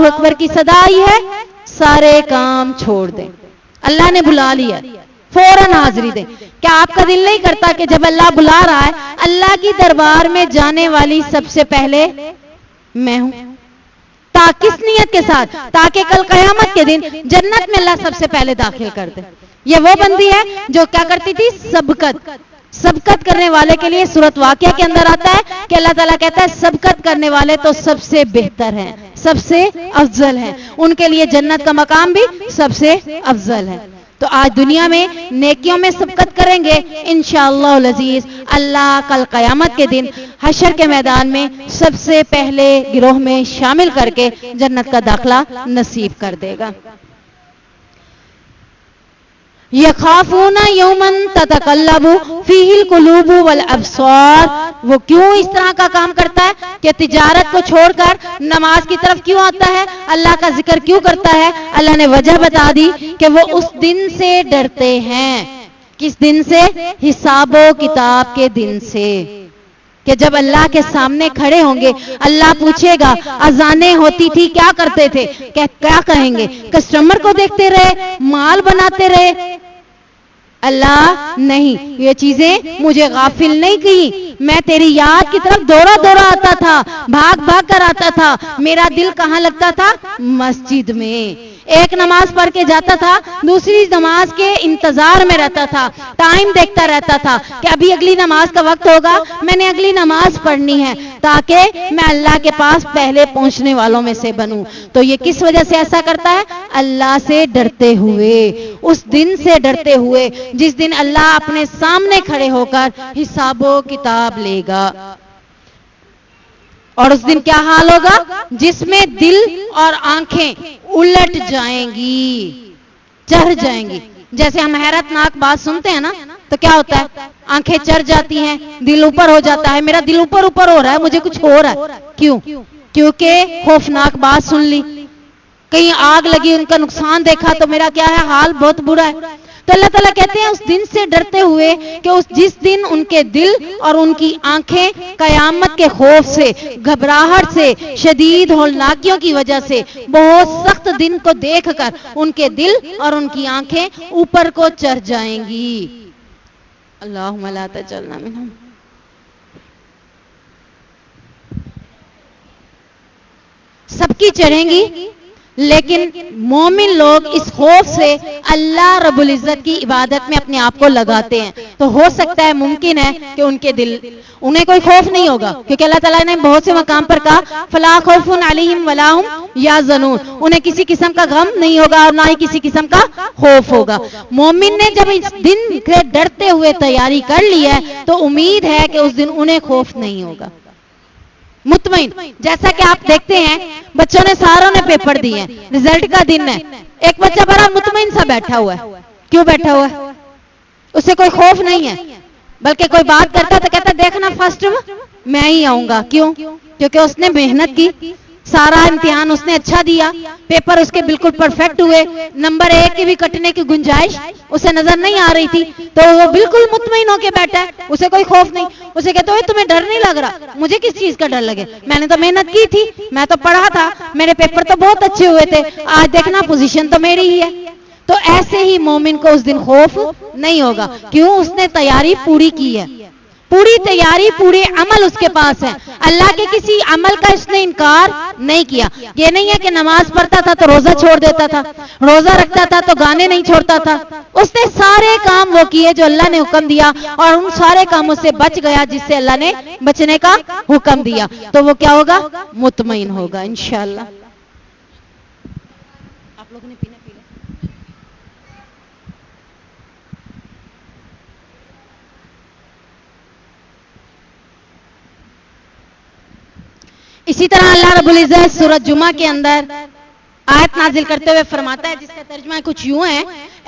अकबर की सदा आई है, सारे काम छोड़ दे। अल्लाह ने बुला लिया, फौरन हाजिरी दे। क्या आपका दिल नहीं करता कि जब अल्लाह बुला रहा है, अल्लाह की दरबार में जाने वाली सबसे पहले मैं हूं? किस नियत के साथ? ताकि कल कयामत के दिन जन्नत में अल्लाह सबसे पहले दाखिल कर दे। ये वो बंदी है जो क्या करती थी? सबकत करने वाले के लिए सूरत वाक़िया के अंदर आता है कि अल्लाह ताला कहता है सबकत करने वाले तो सबसे बेहतर हैं, सबसे अफजल हैं, उनके लिए जन्नत का मकाम भी सबसे अफजल है। तो आज दुनिया में नेकियों में सबकत करेंगे, इंशाअल्लाह अज़ीज अल्लाह कल क़यामत के दिन हशर के मैदान में सबसे पहले गिरोह में शामिल करके जन्नत का दाखला नसीब कर देगा। यखाफूना यौमन ततकल्लबु फीहिल कुलूबु वल अब्सार। वो क्यों इस तरह का काम करता है कि तिजारत को छोड़कर नमाज की तरफ क्यों आता है, अल्लाह का जिक्र क्यों करता है? अल्लाह ने वजह बता दी कि वो उस दिन से डरते हैं। किस दिन से? हिसाबो किताब के दिन से, कि जब अल्लाह के सामने खड़े होंगे, अल्लाह पूछेगा अजानें होती थी क्या करते थे? क्या कहेंगे? कस्टमर को देखते रहे, माल बनाते रहे। अल्लाह नहीं, ये चीजें मुझे गाफिल नहीं की, मैं तेरी याद की तरफ दौड़ा दौड़ा आता था, भाग भाग कर आता था। मेरा दिल कहाँ लगता था? मस्जिद में। एक नमाज पढ़ के जाता था, दूसरी नमाज के इंतजार में रहता था, टाइम देखता रहता था कि अभी अगली नमाज का वक्त होगा, मैंने अगली नमाज पढ़नी है ताकि मैं अल्लाह के पास पहले पहुंचने वालों में से बनूं। तो ये किस वजह से ऐसा करता है? अल्लाह से डरते हुए, उस दिन से डरते हुए जिस दिन अल्लाह अपने सामने खड़े होकर हिसाबो किताब लेगा। और उस दिन क्या हाल होगा? जिसमें दिल और आंखें उलट जाएंगी, चढ़ जाएंगी। जैसे हम हैरतनाक बात सुनते हैं ना, तो क्या होता है? आंखें चढ़ जाती हैं, दिल ऊपर हो जाता है। मेरा दिल ऊपर ऊपर हो रहा है, मुझे कुछ हो रहा है। क्यों? क्योंकि खौफनाक बात सुन ली, कहीं आग लगी, उनका नुकसान देखा, तो मेरा क्या है? हाल बहुत बुरा है। तो अल्लाह ताला कहते हैं उस दिन से डरते हुए कि जिस दिन उनके दिल और उनकी आंखें कयामत के खौफ से, घबराहट से, शदीद होलनाकियों की वजह से, बहुत सख्त दिन को देखकर उनके दिल और उनकी आंखें ऊपर को चढ़ जाएंगी। अल्लाहुम्मा ला तजअलना मिनहुम। सबकी चढ़ेंगी, लेकिन मोमिन लोग इस खौफ से अल्लाह रब्बुल इज्जत की इबादत में अपने आप को लगाते हैं। तो हो सकता है, मुमकिन है कि उनके दिल, उन्हें कोई खौफ नहीं होगा, क्योंकि अल्लाह ताला ने बहुत से मकाम पर कहा फला खौफुन अलैहिम वला हुम याज़नून, उन्हें किसी किस्म का गम नहीं होगा और ना ही किसी किस्म का खौफ होगा। मोमिन ने जब इस दिन से डरते हुए तैयारी कर ली है, तो उम्मीद है कि उस दिन उन्हें खौफ नहीं होगा। मुतमईन। जैसा कि आप देखते हैं बच्चों ने सारों ने पेपर दिए हैं, रिजल्ट का दिन है, एक बच्चा बड़ा मुतमईन सा बैठा हुआ है। क्यों बैठा हुआ है? उसे कोई खौफ नहीं है, बल्कि कोई बात करता तो कहता देखना फर्स्ट मैं ही आऊंगा। क्यों? क्योंकि उसने मेहनत की, सारा इम्तिहान उसने अच्छा दिया, पेपर उसके बिल्कुल परफेक्ट हुए, नंबर 1 की भी कटने की गुंजाइश उसे नजर नहीं आ रही थी, तो वो बिल्कुल मुतमईन होकर बैठा है, उसे कोई खौफ नहीं। उसे कहते हो तुम्हें डर नहीं लग रहा? मुझे किस चीज का डर लगे, मैंने तो मेहनत की थी, मैं तो पढ़ा था, मेरे पेपर तो बहुत अच्छे हुए थे, आज देखना पोजीशन तो मेरी ही है। तो ऐसे ही मोमिन को उस दिन खौफ नहीं होगा। क्यों? उसने तैयारी पूरी की है, पूरी तैयारी, पूरे अमल उसके पास है, अल्लाह के किसी अमल का इसने इनकार नहीं किया। ये नहीं है कि नमाज पढ़ता था तो रोजा छोड़ देता था, रोजा रखता था तो गाने नहीं छोड़ता था। उसने सारे काम वो किए जो अल्लाह ने हुक्म दिया, और उन सारे कामों से बच गया जिससे अल्लाह ने बचने का हुक्म दिया। तो वो क्या होगा? मुतमईन होगा इंशाअल्लाह। आप लोगों ने पीना पी लिया? इसी तरह अल्लाह रब्बुल इज्जत सूरह जुमा के अंदर आयत नाजिल करते हुए फरमाता है, जिसका तर्जुमा कुछ यूं है,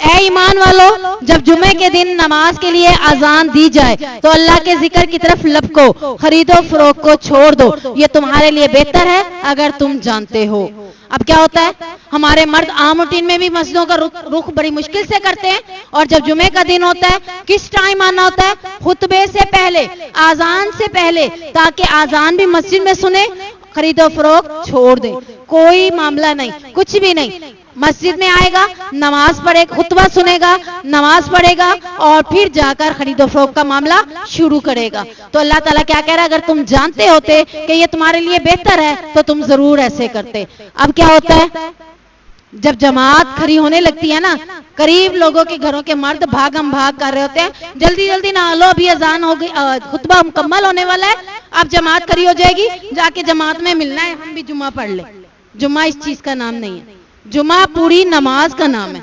ए ईमान वालो, जब जुमे के दिन नमाज के लिए अजान दी जाए तो अल्लाह के जिक्र की तरफ लपको, खरीदो फरोख्त को छोड़ दो, ये तुम्हारे लिए बेहतर है अगर तुम जानते हो। अब क्या होता है, हमारे मर्द आम रूटीन में भी मस्जिदों का रुख बड़ी मुश्किल से करते हैं, और जब जुमे का दिन होता है किस टाइम आना होता है? खुतबे से पहले, आजान से पहले, ताकि आजान भी मस्जिद में सुने, खरीदो फरोख्त छोड़ दे, कोई मामला नहीं, कुछ भी नहीं, मस्जिद में आएगा, नमाज पढ़ेगा, खुतबा सुनेगा, नमाज पढ़ेगा, और फिर जाकर खरीदो फरोख्त का मामला शुरू करेगा। तो अल्लाह ताला क्या कह रहा है, अगर तुम जानते होते कि ये तुम्हारे लिए बेहतर है तो तुम जरूर ऐसे करते। अब क्या होता है, जब जमात खड़ी होने लगती है ना, करीब लोगों के घरों के मर्द भागम भाग कर रहे होते हैं, जल्दी जल्दी ना लो, अभी अजान हो गई, खुतबा मुकम्मल होने वाला है, अब जमात खड़ी हो जाएगी, जाके जमात में मिलना है, हम भी जुम्मा पढ़ ले। जुम्मा इस चीज का नाम नहीं है, जुम्मा पूरी नमाज का नाम है,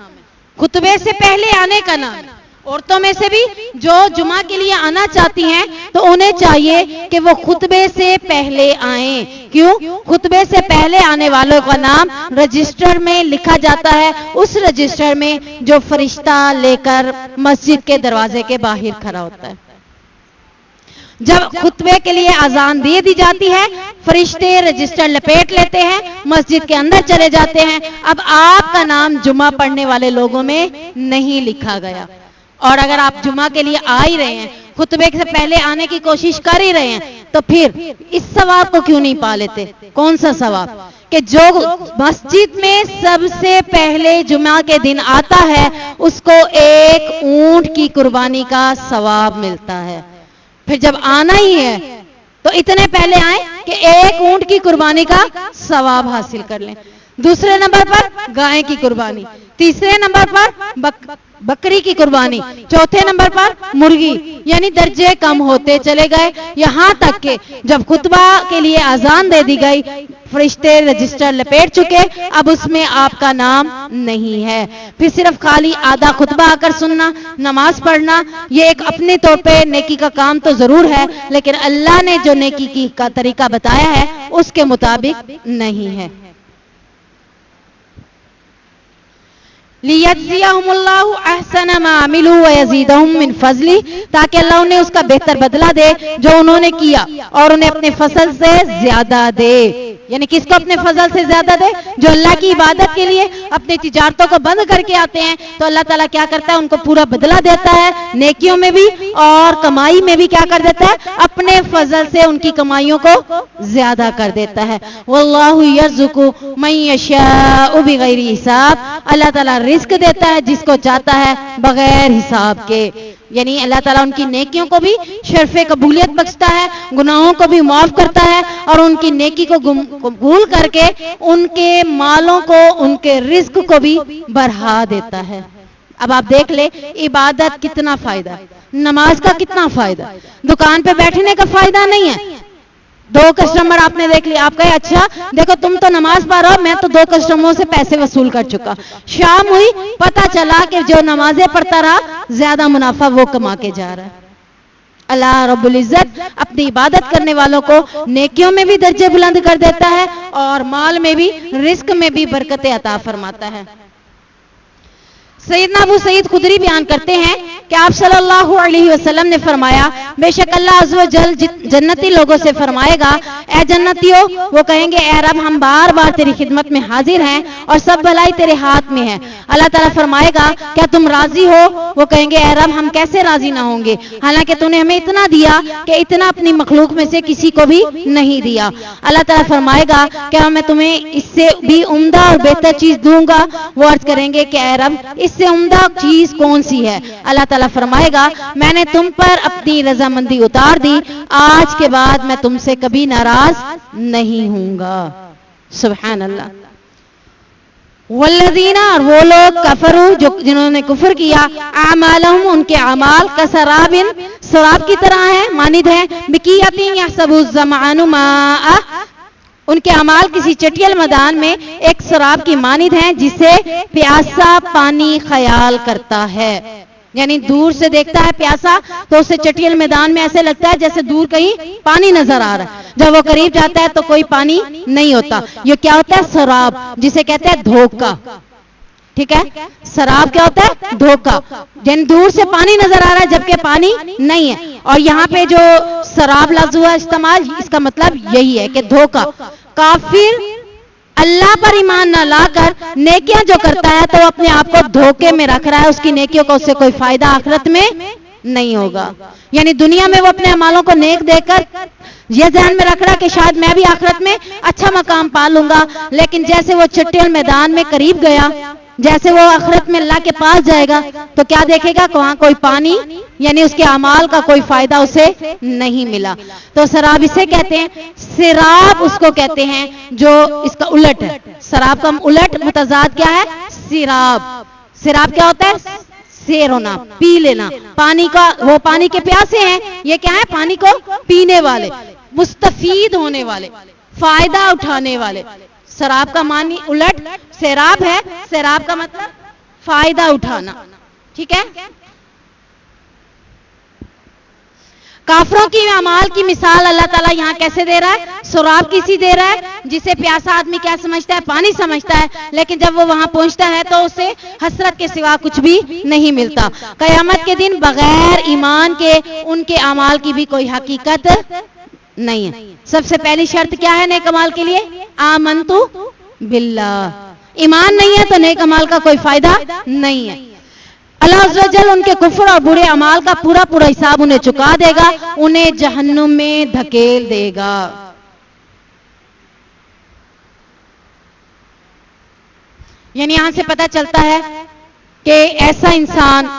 खुतबे से पहले आने का नाम है। औरतों में से भी जो जुमा के लिए आना चाहती हैं तो उन्हें चाहिए कि वो खुतबे से पहले आएं। क्यों? खुतबे से पहले आने वालों का नाम रजिस्टर में लिखा जाता है, उस रजिस्टर में जो फरिश्ता लेकर मस्जिद के दरवाजे के बाहर खड़ा होता है। जब खुतबे के लिए अजान दे दी जाती है, फरिश्ते रजिस्टर लपेट लेते हैं, मस्जिद के अंदर चले जाते हैं। अब आपका नाम जुमा पढ़ने वाले लोगों में नहीं लिखा गया, और अगर आप जुमा के लिए आ ही रहे हैं, खुतबे से पहले आने की कोशिश कर ही रहे हैं, तो फिर इस सवाब को क्यों नहीं पा लेते? कौन सा सवाब? कि जो मस्जिद में सबसे पहले जुमा के दिन आता है उसको एक ऊंट की कुर्बानी का सवाब मिलता है। फिर जब आना ही है तो इतने पहले आए कि एक ऊंट की कुर्बानी का सवाब हासिल कर लें। दूसरे नंबर पर गाय की कुर्बानी, तीसरे नंबर पर बकरी की कुर्बानी, चौथे नंबर पर मुर्गी, यानी दर्जे कम होते चले गए, यहां तक कि जब खुतबा के लिए अजान दे दी गई, फरिश्ते रजिस्टर लपेट चुके, अब उसमें आपका नाम नहीं है। फिर सिर्फ खाली आधा खुतबा आकर सुनना, नमाज पढ़ना, ये एक अपने तौर पे नेकी का काम तो जरूर है, लेकिन अल्लाह ने जो नेकी की का तरीका बताया है उसके मुताबिक नहीं है। लियज्जियहुमुल्लाहु अहसन मा अमिलू व यज़ीदहुम मिन फज़ली, ताकि अल्लाह उन्हें उसका बेहतर बदला दे जो उन्होंने किया, और उन्हें अपने फजल से ज्यादा दे। यानी किसको अपने फजल से ज्यादा दे? जो अल्लाह की इबादत के लिए अपनी तिजारतों को बंद करके आते हैं, तो अल्लाह ताला क्या करता है, उनको पूरा बदला देता है, नेकियों में भी और कमाई में भी क्या कर देता है, अपने फजल से उनकी कमाइयों को ज्यादा कर देता है। वल्लाहु यर्ज़ुकु मन यशाउ बिगैरि हिसाब, अल्लाह ताला रिस्क देता है जिसको चाहता है बगैर हिसाब के। यानी अल्लाह ताला उनकी नेकियों को भी शर्फ़े कबूलियत बख्शता है, गुनाहों को भी माफ करता है, और उनकी नेकी को कबूल करके उनके मालों को, उनके रिस्क को भी बढ़ा देता है। अब आप देख ले, इबादत कितना फायदा, नमाज का कितना फायदा, दुकान पे बैठने का फायदा नहीं है। 2 कस्टमर आपने देख लिया, आप कहे अच्छा देखो तुम तो नमाज पढ़ रहे हो, मैं तो 2 कस्टमरों से पैसे वसूल कर चुका। शाम हुई, पता चला कि जो नमाजें पढ़ता रहा ज्यादा मुनाफा वो कमा के जा रहा है। अल्लाह रब्बुल इज्जत अपनी इबादत करने वालों को नेकियों में भी दर्जे बुलंद कर देता है और माल में भी, रिस्क में भी बरकतें अता फरमाता है। सैयदना अबू सईद खुदरी बयान करते हैं कि आप सल्लल्लाहु अलैहि वसल्लम ने फरमाया, बेशक अल्लाह अज़्ज़ व जल जन्नती लोगों से फरमाएगा, ए जन्नतियों, वो कहेंगे ए रब हम बार बार तेरी खिदमत में हाजिर हैं और सब भलाई तेरे हाथ में है। अल्लाह ताला फरमाएगा, क्या तुम राजी हो? वो कहेंगे ए रब हम कैसे राजी ना होंगे, हालांकि तूने हमें इतना दिया कि इतना अपनी मखलूक में से किसी को भी नहीं दिया। अल्लाह ताला फरमाएगा, क्या मैं तुम्हें इससे भी उम्दा और बेहतर चीज दूंगा? वो अर्ज करेंगे कि ए रब इससे उम्दा चीज कौन सी है? अल्लाह ताला फरमाएगा, मैंने तुम पर अपनी रजामंदी उतार दी, आज के बाद मैं तुमसे कभी नाराज नहीं हूंगा। सुभान अल्लाह। वल्लज़ीना, और वो लोग कफरू, जो जिन्होंने कुफर किया, आमालहुम, उनके अमाल कसराबिन, शराब की तरह है, मानिद है, बिकियतिन यहसबु ज़मानु मा'a, उनके अमाल किसी चटियल मैदान में एक शराब की मानिद है जिसे प्यासा पानी ख्याल करता है। यानी दूर से देखता है प्यासा तो उसे चटियल मैदान में ऐसे लगता है जैसे दूर कहीं पानी नजर आ रहा है, जब वो करीब जाता है तो कोई पानी नहीं होता। ये क्या होता है? शराब, जिसे कहते हैं धोखा। ठीक है, शराब क्या होता है? धोखा। जिन दूर से पानी नजर आ रहा है जबकि पानी नहीं है। और यहाँ पे जो शराब लफ्ज़ हुआ इस्तेमाल, इसका मतलब यही है कि धोखा। काफिर अल्लाह पर ईमान न लाकर नेकियां जो करता है तो वो अपने आप को धोखे में रख रहा है, उसकी नेकियों का उससे कोई फायदा आखिरत में नहीं होगा। यानी दुनिया में वो अपने अमालों को नेक देकर ये ध्यान में रख रहा है कि शायद मैं भी आखिरत में अच्छा मकाम पा लूंगा, लेकिन जैसे वो चटियल मैदान में करीब गया, जैसे वो आखिरत में अल्लाह के पास जाएगा तो क्या देखेगा? वहां कोई पानी, यानी उसके अमाल का कोई फायदा उसे नहीं मिला। तो शराब इसे कहते हैं। सिराब उसको कहते हैं जो इसका उलट है। शराब का उलट मुतजाद क्या है? सिराब। सिराब क्या होता है? शेर होना, पी लेना। पानी का, वो पानी के प्यासे हैं, ये क्या है? पानी को पीने वाले, मुस्तफीद होने वाले, फायदा उठाने वाले। शराब का मानी उलट शराब है। शराब का मतलब फायदा उठाना। ठीक है। काफरों की अमाल की मिसाल अल्लाह ताला यहाँ कैसे दे रहा है? शराब किसी दे रहा है जिसे प्यासा आदमी क्या समझता है? पानी समझता है, लेकिन जब वो वहां पहुंचता है तो उसे हसरत के सिवा कुछ भी नहीं मिलता। कयामत के दिन बगैर ईमान के उनके अमाल की भी कोई हकीकत नहीं है। सबसे पहली शर्त क्या है नेक अमाल के लिए? आमनतु बिल्लाह। ईमान नहीं है तो नेक अमाल का कोई फायदा नहीं है। अल्लाह अज़्ज़ व जल उनके कुफ्र और बुरे अमाल का पूरा पूरा हिसाब उन्हें चुका देगा, उन्हें जहन्नुम में धकेल देगा। यानी यहां से पता चलता है कि ऐसा इंसान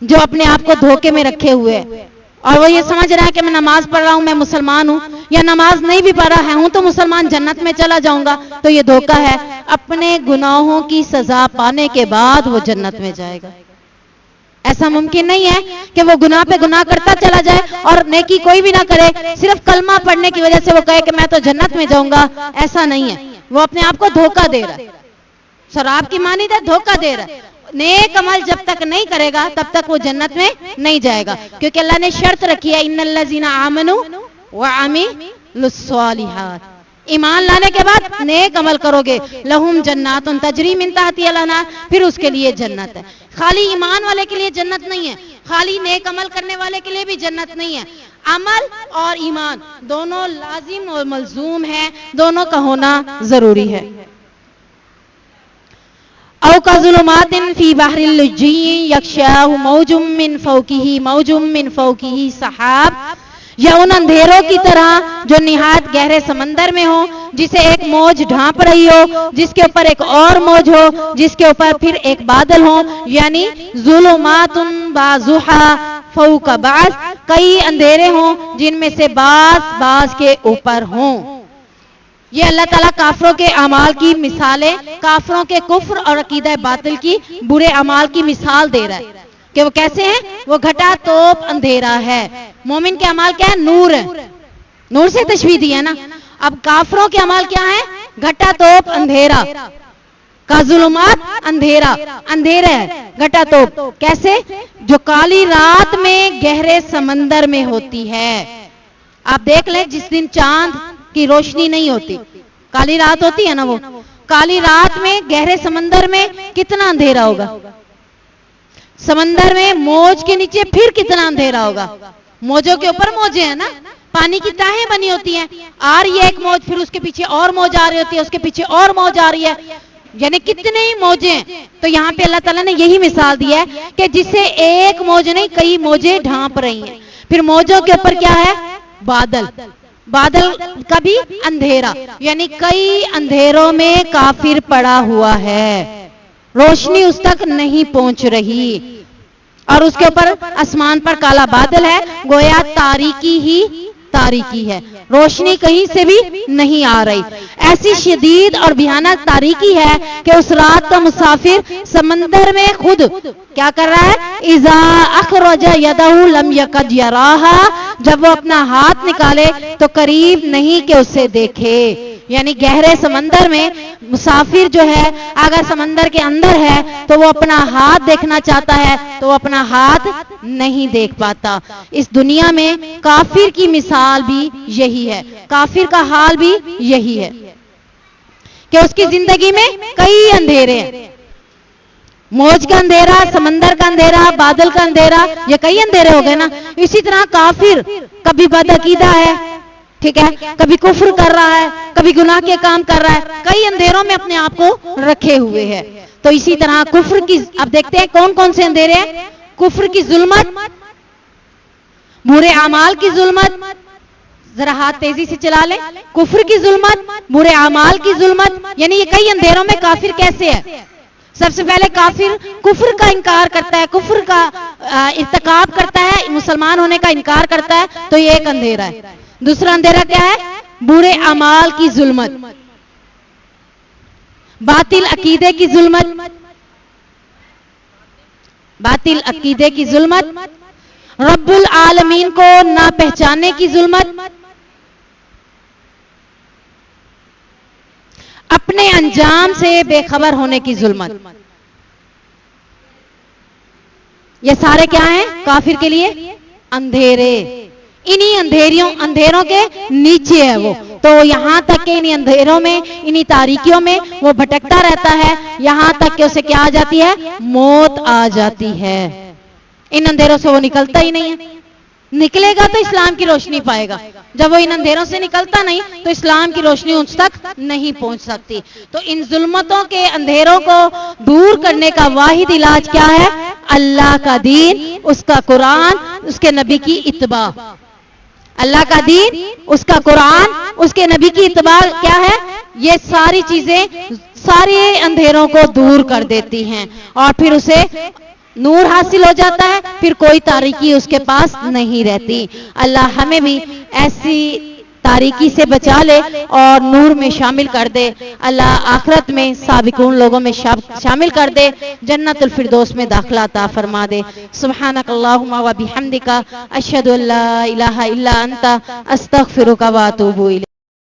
जो अपने आप को धोखे में रखे हुए है और वो ये समझ रहा है कि मैं नमाज पढ़ रहा हूं, मैं मुसलमान हूं, या नमाज नहीं भी पढ़ रहा हूं तो मुसलमान जन्नत में चला जाऊंगा, तो ये धोखा है। अपने गुनाहों की सजा पाने के बाद वो जन्नत में जाएगा। ऐसा मुमकिन नहीं है कि वो गुनाह पे गुनाह करता चला जाए और नेकी कोई भी ना करे, सिर्फ कलमा पढ़ने की वजह से वो कहे कि मैं तो जन्नत में जाऊंगा। ऐसा नहीं है, वो अपने आप को धोखा दे रहा है। शराब की मानिद है, धोखा दे रहा है। नेक अमल जब तक नहीं करेगा तब तक वो जन्नत में नहीं जाएगा, क्योंकि अल्लाह ने शर्त रखी है, इन्नल्लज़ीना आमनू व अमिलुस्सालिहात। ईमान लाने के बाद नेक अमल करोगे, लहुम जन्नातुन तजरी मिन तहतिहल अनहार, फिर उसके लिए जन्नत है। खाली ईमान वाले के लिए जन्नत नहीं है, खाली नेक अमल करने वाले के लिए भी जन्नत नहीं है। अमल और ईमान दोनों लाजिम और मलजूम है, दोनों का होना जरूरी है। औ कज़ुलुमातिन फी बहरिल लुज्जी यख्शाहु मौजुम मिन फौकिही सहाब, या उन अंधेरों की तरह जो निहायत गहरे समंदर में हो, जिसे एक मौज ढांप रही हो, जिसके ऊपर एक और मौज हो, जिसके ऊपर फिर एक बादल हो। यानी ज़ुलुमातुन बाज़ुहा फौका बाज़, कई अंधेरे हों जिनमें से बाज़ के ऊपर हों। ये अल्लाह ताला काफरों के अमाल की मिसालें, काफरों के कुफ्र और अकीदा बातिल की बुरे अमाल की मिसाल दे रहा है कि वो कैसे हैं। वो घटा तोप अंधेरा है। मोमिन के अमाल क्या है? नूर है, नूर से तशबीह दी है ना। अब काफरों के अमाल क्या है? घटा तोप अंधेरा। काजुलुमात अंधेरा, अंधेरा है घटा तो कैसे, जो काली रात में गहरे समंदर में होती है। आप देख लें जिस दिन चांद की रोशनी नहीं होती, काली रात होती है ना, वो काली रात में गहरे समंदर में कितना अंधेरा होगा, समंदर में मौज के नीचे फिर कितना अंधेरा होगा, मौजों के ऊपर मौजें हैं ना, पानी की टाहें बनी होती हैं, आ रही है एक मौज, फिर उसके पीछे और मौज आ रही होती है, उसके पीछे और मौज आ रही है, यानी कितने ही मौजें। तो यहाँ पे अल्लाह ताला ने यही मिसाल दी है कि जिसे एक मौज नहीं कई मौजें ढांप रही हैं। फिर मौजों के ऊपर क्या है, बादल, बादल का भी अंधेरा, यानी कई अंधेरों में काफिर पड़ा हुआ है, रोशनी उस तक नहीं पहुंच रही, और उसके ऊपर आसमान पर काला बादल है, गोया तारीकी ही तारीकी है, रोशनी कहीं से भी नहीं आ रही। ऐसी शदीद और भयानक तारीकी है कि उस रात का मुसाफिर समंदर में खुद क्या कर रहा है, इज़ा अखरजा यदहु लम यकद यराहा, जब वो अपना हाथ निकाले तो करीब नहीं कि उसे देखे। यानी गहरे समंदर में मुसाफिर जो है अगर समंदर के अंदर है तो वो अपना हाथ देखना चाहता है तो वो अपना हाथ नहीं देख पाता। इस दुनिया में काफिर की मिसाल भी यही है, काफिर का हाल भी यही है कि उसकी जिंदगी में कई अंधेरे हैं, मौज का अंधेरा, समंदर का अंधेरा, बादल का अंधेरा, ये कई अंधेरे हो गए ना। इसी तरह काफिर कभी बदअकीदा है, ठीक है, कभी कुफ्र कर रहा है, कभी गुनाह के काम कर रहा है, कई अंधेरों में अपने आप को रखे हुए है। तो इसी तरह कुफ्र की, अब देखते हैं कौन कौन से अंधेरे हैं। कुफ्र की जुल्मत, बुरे अमाल की जुल्मत, जरा हाथ तेजी से चला ले, कुफ्र की जुल्मत, बुरे अमाल की जुल्मत, यानी ये कई अंधेरों में काफिर कैसे है। सबसे पहले काफिर कुफ्र का इनकार करता है, कुफ्र का इर्तिकाब करता है, मुसलमान होने का इनकार करता है, तो ये एक अंधेरा है। दूसरा अंधेरा क्या है, बुरे अमाल की जुल्मत, बातिल अकीदे की जुल्मत, बातिल अकीदे की जुल्मत, रब्बुल आलमीन को ना पहचानने की जुल्मत, अपने अंजाम से बेखबर होने की जुल्मत। ये सारे क्या हैं काफिर के लिए, अंधेरे। इन्हीं अंधेरों के नीचे है वो, तो यहां तक के इन्हीं अंधेरों में, इन्हीं तारीकियों में वो भटकता रहता है, यहां तक कि उसे क्या आ जाती है, मौत आ जाती है। इन अंधेरों से वो निकलता ही नहीं है, निकलेगा तो इस्लाम की रोशनी पाएगा, जब वो इन अंधेरों से निकलता नहीं तो इस्लाम की रोशनी उस तक नहीं पहुंच सकती। तो इन जुल्मतों के अंधेरों को दूर करने का वाहिद इलाज क्या है, अल्लाह का दीन, उसका कुरान, उसके नबी की इत्बा। अल्लाह का दीन, उसका कुरान, उसके नबी की इत्बा क्या है, ये सारी चीजें सारे अंधेरों को दूर कर देती हैं और फिर उसे नूर हासिल हो जाता है, फिर कोई तारीकी उसके पास नहीं रहती। अल्लाह हमें भी ऐसी तारीकी से बचा ले और नूर में शामिल कर दे। अल्लाह आखिरत में साबिकून लोगों में शामिल कर दे, जन्नतुल फिरदौस में दाखिला अता फरमा दे। सुब्हानक अल्लाहुम्मा व बिहम्दिका अशहदु अल्ला इलाहा इल्ला अंता अस्तगफिरुका व अतूबु इलैक।